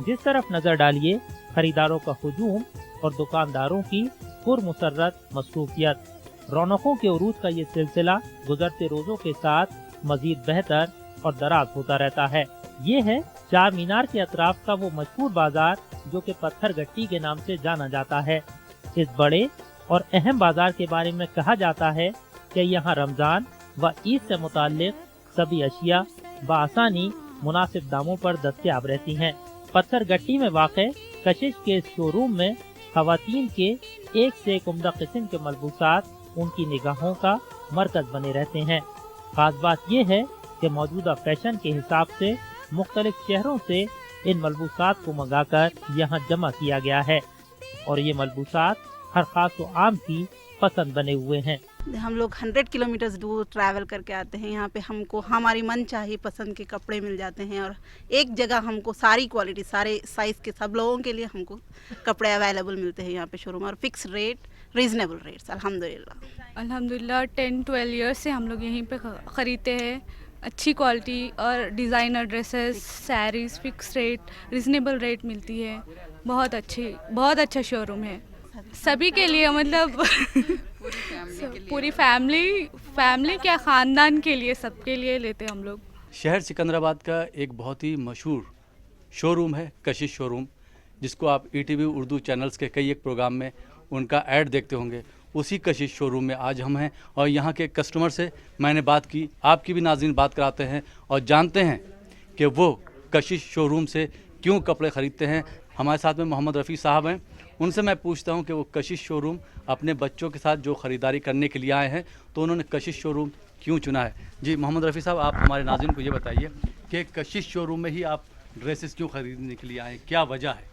जिस तरफ नज़र डालिए खरीदारों का हुजूम और दुकानदारों की पुरमुसर्रत मसरूफियत। रौनकों के उरूज का ये सिलसिला गुजरते रोजों के साथ मजीद बेहतर और दराज होता रहता है। ये है चार मीनार के अतराफ का वो मशहूर बाजार जो कि पत्थर गट्टी के नाम से जाना जाता है। इस बड़े और अहम बाजार के बारे में कहा जाता है कि यहाँ रमजान व ईद से मुताल्लिक सभी अशिया बआसानी मुनासिब दामों पर दस्तयाब रहती हैं। पत्थर गट्टी में वाक़े कशिश के शोरूम में खवातीन के एक से एक उम्दा किस्म के मलबूसात उनकी निगाहों का मरकज बने रहते हैं। खास बात यह है कि मौजूदा फैशन के हिसाब से मुख्तलिफ शहरों से इन मलबूसात को मंगाकर यहाँ जमा किया गया है और ये मलबूसात हर खास व आम की पसंद बने हुए हैं। हम लोग 100 किलोमीटर दूर ट्रैवल करके आते हैं। यहाँ पे हमको हमारी मन चाहे पसंद के कपड़े मिल जाते हैं और एक जगह हमको सारी क्वालिटी सारे साइज़ के सब लोगों के लिए हमको कपड़े अवेलेबल मिलते हैं यहाँ पे शोरूम और फिक्स रेट, रीज़नेबल रेट्स। अल्हम्दुलिल्लाह 10-12 ईयर्स से हम लोग यहीं पे ख़रीदते हैं। अच्छी क्वालिटी और designer dresses, sarees fix rate, reasonable rate मिलती है। बहुत अच्छा शोरूम है सभी के लिए, मतलब पूरी फैमिली क्या ख़ानदान के लिए, सबके लिए लेते हैं हम लोग। शहर सिकंदराबाद का एक बहुत ही मशहूर शोरूम है कशिश शोरूम, जिसको आप ETV उर्दू चैनल्स के कई एक प्रोग्राम में उनका ऐड देखते होंगे। उसी कशिश शोरूम में आज हम हैं और यहाँ के कस्टमर से मैंने बात की। आपकी भी नाज़रीन बात कराते हैं और जानते हैं कि वो कशिश शोरूम से क्यों कपड़े ख़रीदते हैं। हमारे साथ में मोहम्मद रफ़ी साहब हैं। उनसे मैं पूछता हूं कि वो कशिश शोरूम अपने बच्चों के साथ जो ख़रीदारी करने के लिए आए हैं तो उन्होंने कशिश शोरूम क्यों चुना है। जी मोहम्मद रफ़ी साहब, आप हमारे नाज़रीन को ये बताइए कि कशिश शोरूम में ही आप ड्रेसेस क्यों ख़रीदने के लिए आए, क्या वजह है?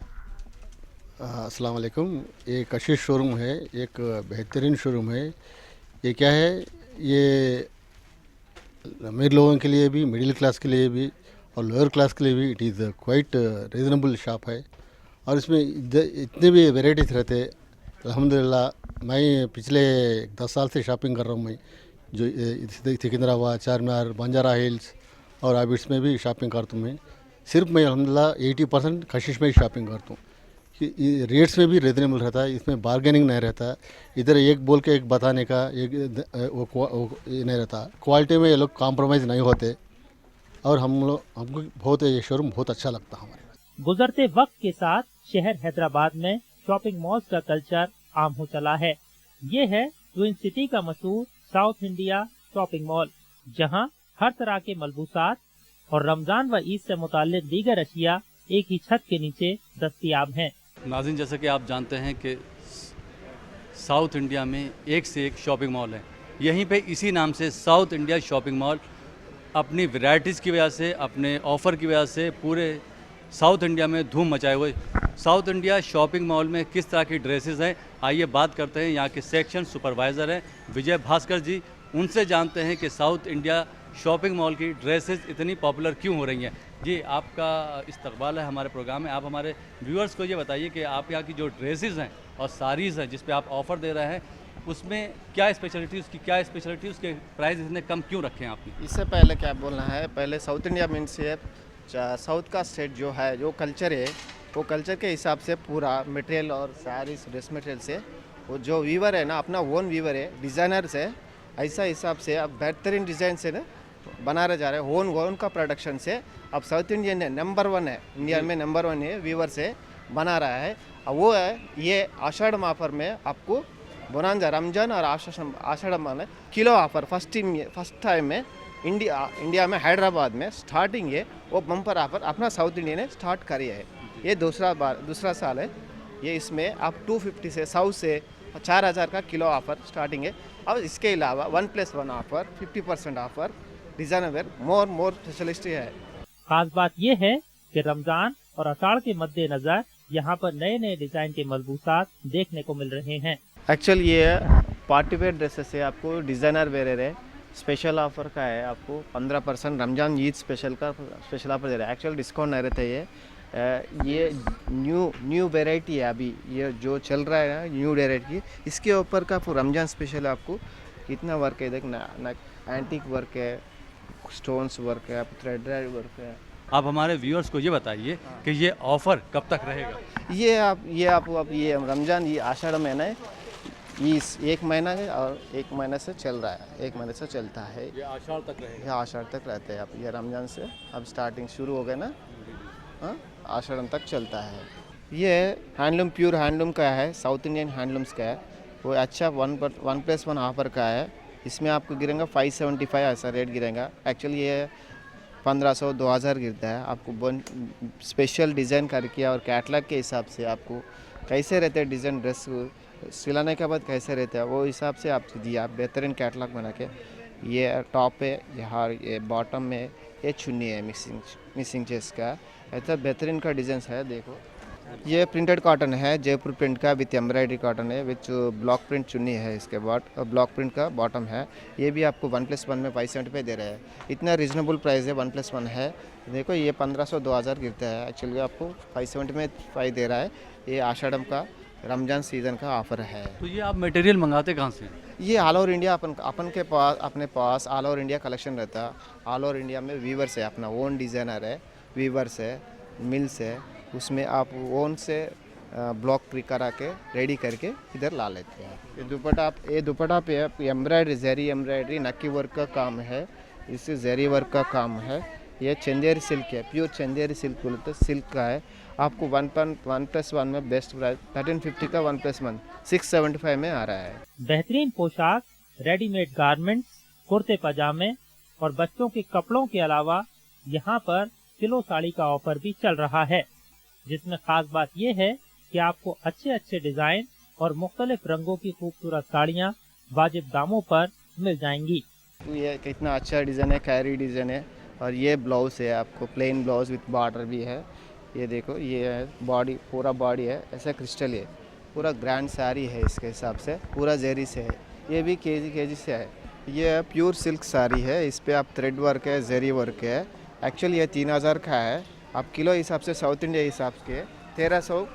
अस्सलाम वालेकुम। ये कशिश शोरूम है, एक बेहतरीन शोरूम है। ये क्या है, ये अमीर लोगों के लिए भी, मिडिल क्लास के लिए भी और लोअर क्लास के लिए भी it is quite reasonable shop है और इसमें इतने भी वेराइटीज़ रहते हैं। अल्हम्दुलिल्लाह मैं पिछले 10 साल से शॉपिंग कर रहा हूँ। मैं जो सिकंदराबाद, चारमीनार, बंजारा हिल्स और आबिड्स में भी शॉपिंग करता हूँ। मैं सिर्फ मैं अल्हम्दुलिल्लाह 80% कशिश में ही शॉपिंग करता हूँ कि रेट्स में भी रीज़नेबल रहता है, इसमें बार्गेनिंग नहीं रहता है। इधर एक बोल के एक बताने का वो नहीं रहता। क्वालिटी में ये लोग कॉम्प्रोमाइज़ नहीं होते और हमको बहुत ये शोरूम बहुत अच्छा लगता है हमारे। गुजरते वक्त के साथ शहर हैदराबाद में शॉपिंग मॉल्स का कल्चर आम हो चला है। ये है ट्विन सिटी का मशहूर साउथ इंडिया शॉपिंग मॉल, जहां हर तरह के मलबूसात और रमजान व ईद से मुताल्लिक दीगर अशिया एक ही छत के नीचे दस्तयाब हैं। नाज़रीन, जैसे कि आप जानते हैं कि साउथ इंडिया में एक से एक शॉपिंग मॉल है। यहीं पे इसी नाम से साउथ इंडिया शॉपिंग मॉल अपनी वैरायटीज़ की वजह से, अपने ऑफ़र की वजह से पूरे साउथ इंडिया में धूम मचाए हुए। साउथ इंडिया शॉपिंग मॉल में किस तरह की ड्रेसेस हैं, आइए बात करते हैं। यहाँ के सेक्शन सुपरवाइज़र हैं विजय भास्कर जी, उनसे जानते हैं कि साउथ इंडिया शॉपिंग मॉल की ड्रेसेस इतनी पॉपुलर क्यों हो रही हैं। जी, आपका इस्तकबाल है हमारे प्रोग्राम में। आप हमारे व्यूअर्स को ये बताइए कि आप यहाँ की जो ड्रेसेस हैं और साड़ीज़ हैं जिस पे आप ऑफ़र दे रहे हैं, اس میں کیا اسپیشلٹی اس کی کیا اسپیشلٹی اس کے پرائز اتنے کم کیوں رکھے ہیں آپ نے؟ اس سے پہلے کیا بولنا ہے، پہلے ساؤتھ انڈیا مینس ساؤتھ کا اسٹیٹ جو ہے، جو کلچر ہے، وہ کلچر کے حساب سے پورا مٹیریل اور ساریز ڈریس مٹیریل سے وہ جو ویور ہے نا، اپنا اون ویور ہے، ڈیزائنرس ہے، ایسا حساب سے اب بہترین ڈیزائن سے نا بنا رہے جا رہے ہیں، اون کا پروڈکشن سے اب ساؤتھ انڈین ہے نمبر 1 ہے، انڈیا میں نمبر 1 ہے، ویور سے بنا رہا ہے۔ اب وہ ہے یہ آشاڑھ آفر میں آپ کو بونانزا رمضان اور آشاڑھ میں کلو آفر فرسٹ ٹائم میں انڈیا میں حیدرآباد میں سٹارٹنگ ہے، وہ بمپر آفر اپنا ساؤتھ انڈیا نے سٹارٹ کری ہے۔ یہ دوسرا سال ہے، یہ اس میں آپ 250 سے 100 سے 4000 کا کلو آفر سٹارٹنگ ہے۔ اب اس کے علاوہ 1+1 offer 50% offer design where more specialist ہے۔ خاص بات یہ ہے کہ رمضان اور اساڑھ کے مد نظر یہاں پر نئے نئے ڈیزائن کے ملبوسات دیکھنے کو مل رہے ہیں۔ ایکچوئل یہ پارٹی ویئر ڈریسز ہے، آپ کو ڈیزائنر ویئر ہے، اسپیشل آفر کا ہے، آپ کو 15% رمضان عید اسپیشل آفر دے رہا ہے۔ ایکچوئل ڈسکاؤنٹ نہیں رہتا یہ نیو ویرائٹی ہے، ابھی یہ جو چل رہا ہے نا نیو ویرائٹی، اس کے اوپر کا رمضان اسپیشل آپ کو اتنا ورک ہے، دیکھنا اینٹک ورک ہے، سٹونز ورک ہے، تھریڈ ورک ہے۔ آپ ہمارے ویورز کو یہ بتائیے کہ یہ آفر کب تک رہے گا؟ یہ رمضان یہ آشاڑھ مہینہ ہے، یہ 1 مہینہ ہے اور 1 مہینے سے چل رہا ہے، 1 مہینے سے چلتا ہے، یہ آشاڑھ تک رہے گا؟ یہ آشاڑھ تک رہتے ہیں۔ اب یہ رمضان سے اب سٹارٹنگ شروع ہو گئے نا، آشاڑھ تک چلتا ہے۔ یہ ہینڈلوم پیور ہینڈلوم کا ہے، ساؤتھ انڈین ہینڈلومس کا ہے، وہ اچھا 1+1 آفر کا ہے۔ اس میں آپ کو گرے گا 575 ایسا ریٹ گرے گا۔ ایکچولی یہ 1500 2000 گرتا ہے، آپ کو اسپیشل ڈیزائن کر کے اور کیٹلاگ کے حساب سے آپ کو کیسے رہتے ہیں ڈیزائن ڈریس سلانے کے بعد کیسے رہتا ہے وہ حساب سے آپ دیا، آپ بہترین کیٹلاگ بنا کے۔ یہ ٹاپ ہے، یہ باٹم میں یہ چنی ہے مسنگ چیسٹ کا، ایسا بہترین کا ڈیزائنس ہے۔ دیکھو یہ پرنٹڈ کاٹن ہے، جے پور پرنٹ کا وتھ ایمبرائڈری کاٹن ہے، وتھ بلاک پرنٹ چنی ہے، اس کے بعد بلاک پرنٹ کا باٹم ہے۔ یہ بھی آپ کو 1+1 میں 575 دے رہے ہیں، اتنا ریزنیبل پرائز ہے، 1+1 ہے۔ دیکھو یہ 1500 2000 گرتا ہے، ایکچولی آپ کو 570 میں 5 دے رہا ہے۔ یہ آشاڑھ کا رمضان سیزن کا آفر ہے۔ تو یہ آپ میٹیریل منگاتے کہاں سے؟ یہ آل اوور انڈیا اپنے پاس آل اوور انڈیا کلیکشن رہتا ہے، آل اوور انڈیا میں ویورس ہے، اپنا اون ڈیزائنر ہے، ویورس ہے، ملس ہے، اس میں آپ اون سے بلاک کرا کے ریڈی کر کے ادھر لا لیتے ہیں۔ یہ دوپٹہ پہ ایمبرائڈری زیری ایمبرائڈری نکی ورک کا کام ہے، اس سے زیری ورک کا کام ہے۔ یہ چندیری سلک ہے، پیور چندیری سلک بولتے سلک کا ہے، آپ کو 1+1 میں بیسٹ پرائز 1350 کا 1+1 675 میں آ رہا ہے۔ بہترین پوشاک، ریڈی میڈ گارمنٹس، کرتے پاجامے اور بچوں کے کپڑوں کے علاوہ یہاں پر کلو ساڑی کا آفر بھی چل رہا ہے، جس میں خاص بات یہ ہے کہ آپ کو اچھے ڈیزائن اور مختلف رنگوں کی خوبصورت ساڑیاں واجب داموں پر مل جائیں گی۔ یہ کتنا اچھا ڈیزائن ہے، کیری ڈیزائن ہے، اور یہ بلاؤز ہے آپ کو پلین بلاؤز وتھ بارڈر بھی ہے۔ یہ دیکھو یہ ہے باڈی، پورا باڈی ہے ایسا کرسٹل ہے، پورا گرینڈ ساری ہے، اس کے حساب سے پورا زیری سے ہے، یہ بھی کے جی سے ہے۔ یہ پیور سلک ساری ہے، اس پہ آپ تھریڈ ورک ہے، زیری ورک ہے۔ ایکچولی یہ 3000 کا ہے، آپ کلو حساب سے ساؤتھ انڈیا حساب کے 1300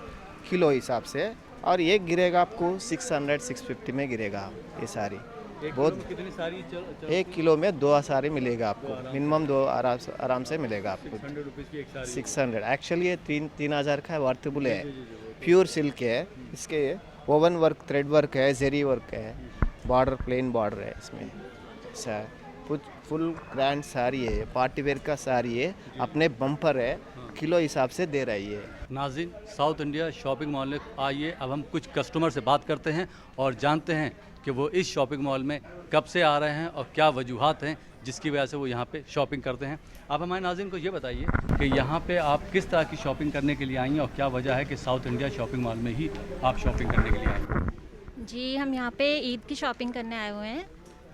کلو حساب سے، اور یہ گرے گا آپ کو 600-650 میں گرے گا یہ ساری۔ بہت ایک کلو میں 2 ساری ملے گا آپ کو، منیمم 2 آرام سے ملے گا آپ کو۔ 600 ایکچولی یہ 3000 کا ہے، ورتھبل ہے، پیور سلک ہے، اس کے اوون ورک تھریڈ ورک ہے، زیری ورک ہے، بارڈر پلین بارڈر ہے، اس میں فل گرینڈ ساری ہے، پارٹی ویئر کا ساری ہے، اپنے بمپر ہے، کلو حساب سے دے رہی ہے۔ ناظرین، ساؤتھ انڈیا شاپنگ مال میں آئیے، اب ہم کچھ کسٹمر سے بات کرتے ہیں اور جانتے ہیں کہ وہ اس شاپنگ مال میں کب سے آ رہے ہیں اور کیا وجوہات ہیں جس کی وجہ سے وہ یہاں پہ شاپنگ کرتے ہیں۔ آپ ہمارے ناظرین کو یہ بتائیے کہ یہاں پہ آپ کس طرح کی شاپنگ کرنے کے لیے آئی ہیں اور کیا وجہ ہے کہ ساؤتھ انڈیا شاپنگ مال میں ہی آپ شاپنگ کرنے کے لیے آئیں ہیں؟ جی، ہم یہاں پہ عید کی شاپنگ کرنے آئے ہوئے ہیں،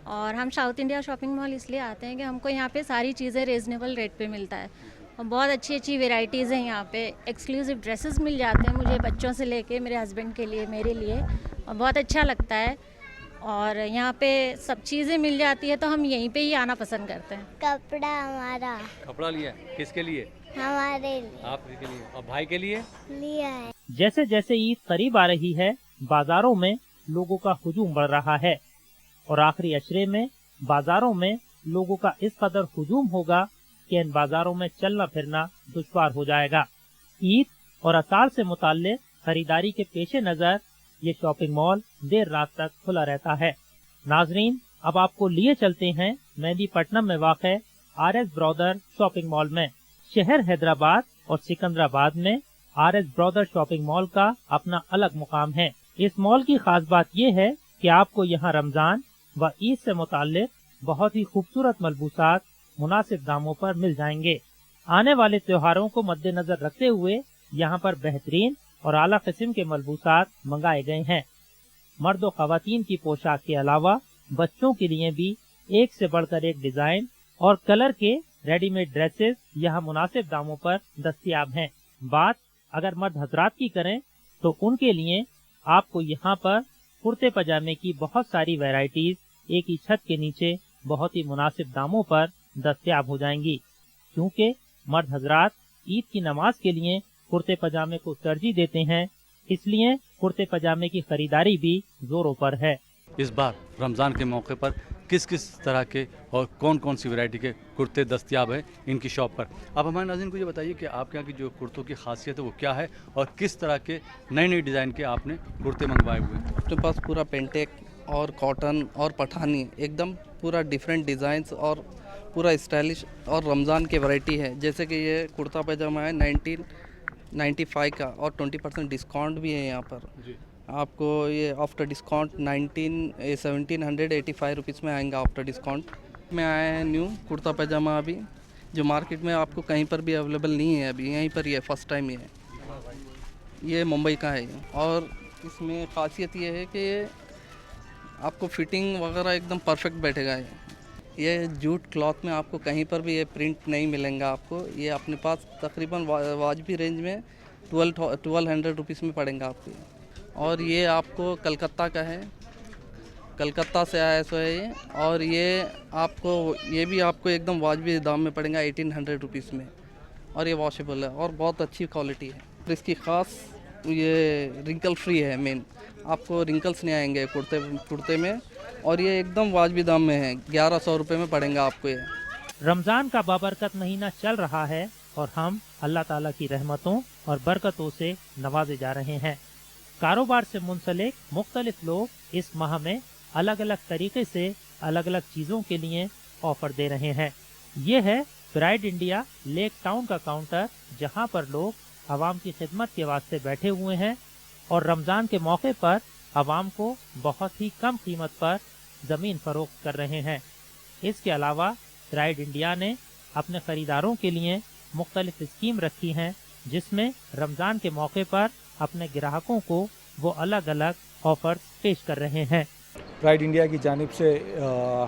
اور ہم ساؤتھ انڈیا شاپنگ مال اس لیے آتے ہیں کہ ہم کو یہاں پہ ساری چیزیں ریزنیبل ریٹ پہ ملتا ہے، اور بہت اچھی ویرائٹیز ہیں یہاں پہ، ایکسکلوزیو ڈریسز مل جاتے ہیں مجھے، بچوں سے لے کے میرے ہسبینڈ کے لیے، میرے لیے، اور بہت اچھا لگتا ہے، اور یہاں پہ سب چیزیں مل جاتی ہے تو ہم یہیں پہ ہی آنا پسند کرتے ہیں۔ کپڑا ہمارا کپڑا لیا ہے، کس کے لیے؟ ہمارے لیے، آپ کے لیے، اور بھائی کے لیے لیا ہے۔ جیسے جیسے عید قریب آ رہی ہے، بازاروں میں लोगों का हुजूम बढ़ रहा है और आखिरी अशरे में बाजारों में लोगों का इस कदर हुजूम होगा कि इन बाजारों में चलना फिरना दुश्वार हो जाएगा। ईद और अतार से मुताल्लिक खरीदारी के पेशे नजर ये शॉपिंग मॉल देर रात तक खुला रहता है। नाजरीन, अब आपको लिए चलते हैं मेहदीपट्टनम में वाक़ RS ब्रदर शॉपिंग मॉल में। शहर हैदराबाद और सिकंदराबाद में RS ब्रदर शॉपिंग मॉल का अपना अलग मुकाम है। इस मॉल की खास बात यह है कि आपको यहाँ रमजान व ईद से मुताल्लिक बहुत ही खूबसूरत मलबूसात मुनासिब दामों पर मिल जाएंगे। आने वाले त्योहारों को मद्देनजर रखते हुए यहाँ पर बेहतरीन और आला किस्म के मलबूसात मंगाए गए हैं। मर्द और खवातीन की पोशाक के अलावा बच्चों के लिए भी एक से बढ़कर एक डिजाइन और कलर के रेडीमेड ड्रेसेस यहाँ मुनासिब दामों पर दस्तयाब हैं। बात अगर मर्द हजरात की करें तो उनके लिए आपको यहाँ पर कुर्ते पजामे की बहुत सारी वैरायटीज एक ही छत के नीचे बहुत ही मुनासिब दामों पर दस्तयाब हो जाएंगी। क्योंकि मर्द हजरात ईद की नमाज के लिए कुर्ते पजामे को तरजीह देते हैं, इसलिए कुर्ते पजामे की खरीदारी भी जोरों पर है। इस बार रमज़ान के मौके पर किस किस तरह के और कौन कौन सी वैरायटी के कुर्ते दस्तयाब हैं इनकी शॉप पर? आप हमारे नाज़रीन को ये बताइए कि आपके यहाँ की जो कुर्तों की खासियत है वो क्या है और किस तरह के नई नई डिज़ाइन के आपने कुर्ते मंगवाए हुए हैं? अपने पास पूरा पेंटेक और कॉटन और पठानी एकदम पूरा डिफरेंट डिज़ाइंस और पूरा स्टाइलिश और रमज़ान की वैरायटी है। जैसे कि ये कुर्ता पैजामा है 1995 का और 20% डिस्काउंट भी है यहाँ पर। आपको ये आफ्टर डिस्काउंट 1785 रुपीज़ में आएंगे आफ्टर डिस्काउंट में आया है न्यू कुर्ता पैजामा अभी, जो मार्केट में आपको कहीं पर भी अवेलेबल नहीं है, अभी यहीं पर ये फर्स्ट टाइम ये है। ये मुंबई का है और इसमें ख़ासियत ये है कि आपको फिटिंग वगैरह एकदम परफेक्ट बैठेगा। ये जूट क्लॉथ में आपको कहीं पर भी ये प्रिंट नहीं मिलेगा आपको। ये अपने पास तकरीबन वाजबी रेंज में 1200 रुपीज़ में पड़ेगा आपको। और ये आपको कलकत्ता का है, कलकत्ता से आया सो है ये। और ये भी आपको एकदम वाजबी दाम में पड़ेगा 1800 रुपीज़ में। और ये वॉशेबल है और बहुत अच्छी क्वालिटी है। तो इसकी ख़ास ये रिंकल फ्री है, मेन आपको रिंकल्स नहीं आएंगे कुर्ते में। और ये एकदम वाजबी दाम में है, 1100 रुपये में पड़ेगा आपको ये। रमज़ान का बाबरकत महीना चल रहा है और हम अल्लाह ताला की रहमतों और बरकतों से नवाजे जा रहे हैं। कारोबार से मुंसलिक मुख्तलिफ लोग इस माह में अलग अलग तरीके से अलग अलग चीज़ों के लिए ऑफर दे रहे हैं। ये है प्राइड इंडिया लेक टाउन का काउंटर, जहां पर लोग आवाम की खिदमत के वास्ते बैठे हुए हैं और रमज़ान के मौके पर आवाम को बहुत ही कम कीमत पर ज़मीन फरोख्त कर रहे हैं। इसके अलावा प्राइड इंडिया ने अपने ख़रीदारों के लिए मुख्तलिफ स्कीम रखी हैं, जिसमें रमज़ान के मौके पर अपने ग्राहकों को वो अलग अलग ऑफर्स पेश कर रहे हैं। प्राइड इंडिया की जानिब से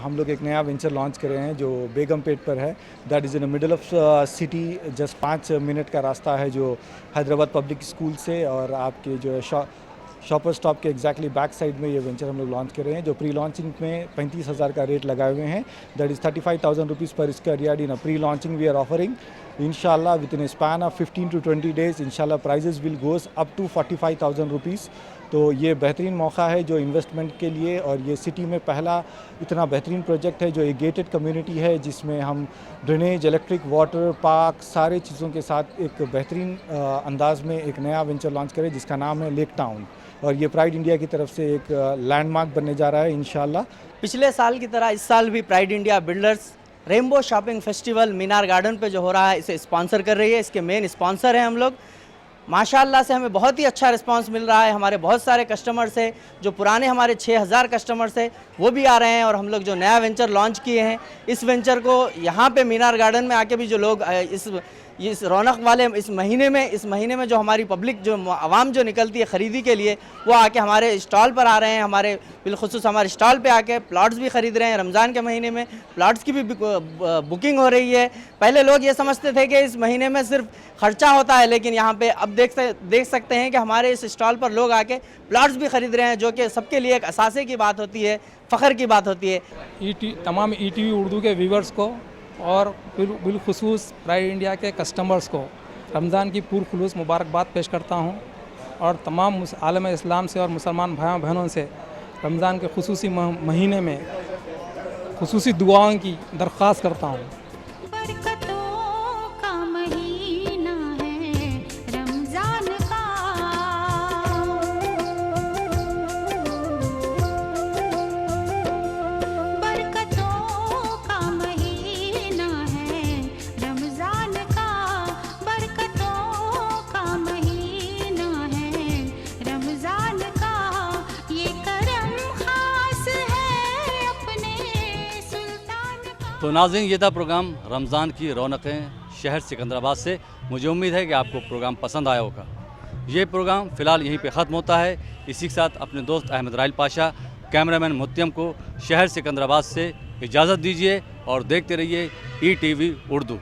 हम लोग एक नया वेंचर लॉन्च कर रहे हैं जो बेगम पेट पर है। That is in the middle of city, just 5 minute का रास्ता है जो हैदराबाद पब्लिक स्कूल से। और आपके जो शॉपर स्टॉप के एग्जैक्टली बैक साइड में ये वेंचर हम लोग लॉन्च कर रहे हैं, जो प्री लॉन्चिंग में 35,000 का रेट लगाए हुए हैं। That is 35,000 rupees per square yard in a pre launching we are offering. इंशाल्लाह within span of 15 to 20 days इंशाल्लाह prices will goes up to 45,000 rupees. तो ये बेहतरीन मौका है जो इन्वेस्टमेंट के लिए, और ये सिटी में पहला इतना बेहतरीन प्रोजेक्ट है जो एक गेटेड कम्युनिटी है, जिसमें हम ड्रेनेज, इलेक्ट्रिक, वाटर, पार्क सारे चीज़ों के साथ एक बेहतरीन अंदाज में एक नया वेंचर लॉन्च करें जिसका नाम है लेक टाउन। और ये प्राइड इंडिया की तरफ से एक लैंडमार्क बनने जा रहा है इंशाल्लाह। पिछले साल की तरह इस साल भी Pride India Builders Rainbow Shopping Festival Minar Garden पे जो हो रहा है इसे स्पॉन्सर कर रही है। इसके मेन स्पॉन्सर हैं हम लोग। माशाल्लाह से हमें बहुत ही अच्छा रिस्पांस मिल रहा है। हमारे बहुत सारे कस्टमर्स हैं, जो पुराने हमारे 6000 कस्टमर्स हैं वो भी आ रहे हैं। और हम लोग जो नया वेंचर लॉन्च किए हैं, इस वेंचर को यहाँ पे मीनार गार्डन में आके भी जो लोग इस रौनक वाले इस महीने में जो हमारी पब्लिक जो आवाम जो निकलती है ख़रीदी के लिए, वो आके हमारे स्टॉल पर आ रहे हैं। हमारे बिलखुसूस हमारे स्टॉल पे आके प्लॉट्स भी ख़रीद रहे हैं। रमज़ान के महीने में प्लॉट्स की भी बुकिंग हो रही है। पहले लोग ये समझते थे कि इस महीने में सिर्फ ख़र्चा होता है, लेकिन यहाँ पे अब देख सकते हैं कि हमारे इस स्टॉल पर लोग आके प्लॉट्स भी ख़रीद रहे हैं, जो कि सबके लिए एक असासे की बात होती है, फ़ख्र की बात होती है। तमाम ETV उर्दू के व्यूवर्स को और बिलखुसूस प्राइड इंडिया के कस्टमर्स को रमज़ान की पुरखुलूस मुबारकबाद पेश करता हूँ। और तमाम आलम इस्लाम से और मुसलमान भाइयों बहनों से रमज़ान के खुसूसी महीने में खुसूसी दुआओं की दरख्वास्त करता हूँ। बरकतों का महीना है रमजान का, बरकतों का महीना है रमजान का, बरकतों का महीना है रमजान का, ये करम खास है अपने सुल्तान का। तो नाज़रीन, ये था प्रोग्राम रमज़ान की रौनकें शहर सिकंदराबाद से। मुझे उम्मीद है कि आपको प्रोग्राम पसंद आया होगा। ये प्रोग्राम फ़िलहाल यहीं पे ख़त्म होता है। इसी के साथ अपने दोस्त अहमद राहिल पाशा, कैमरामैन मुत्तयम को शहर सिकंदराबाद से इजाज़त दीजिए और देखते रहिए ETV उर्दू।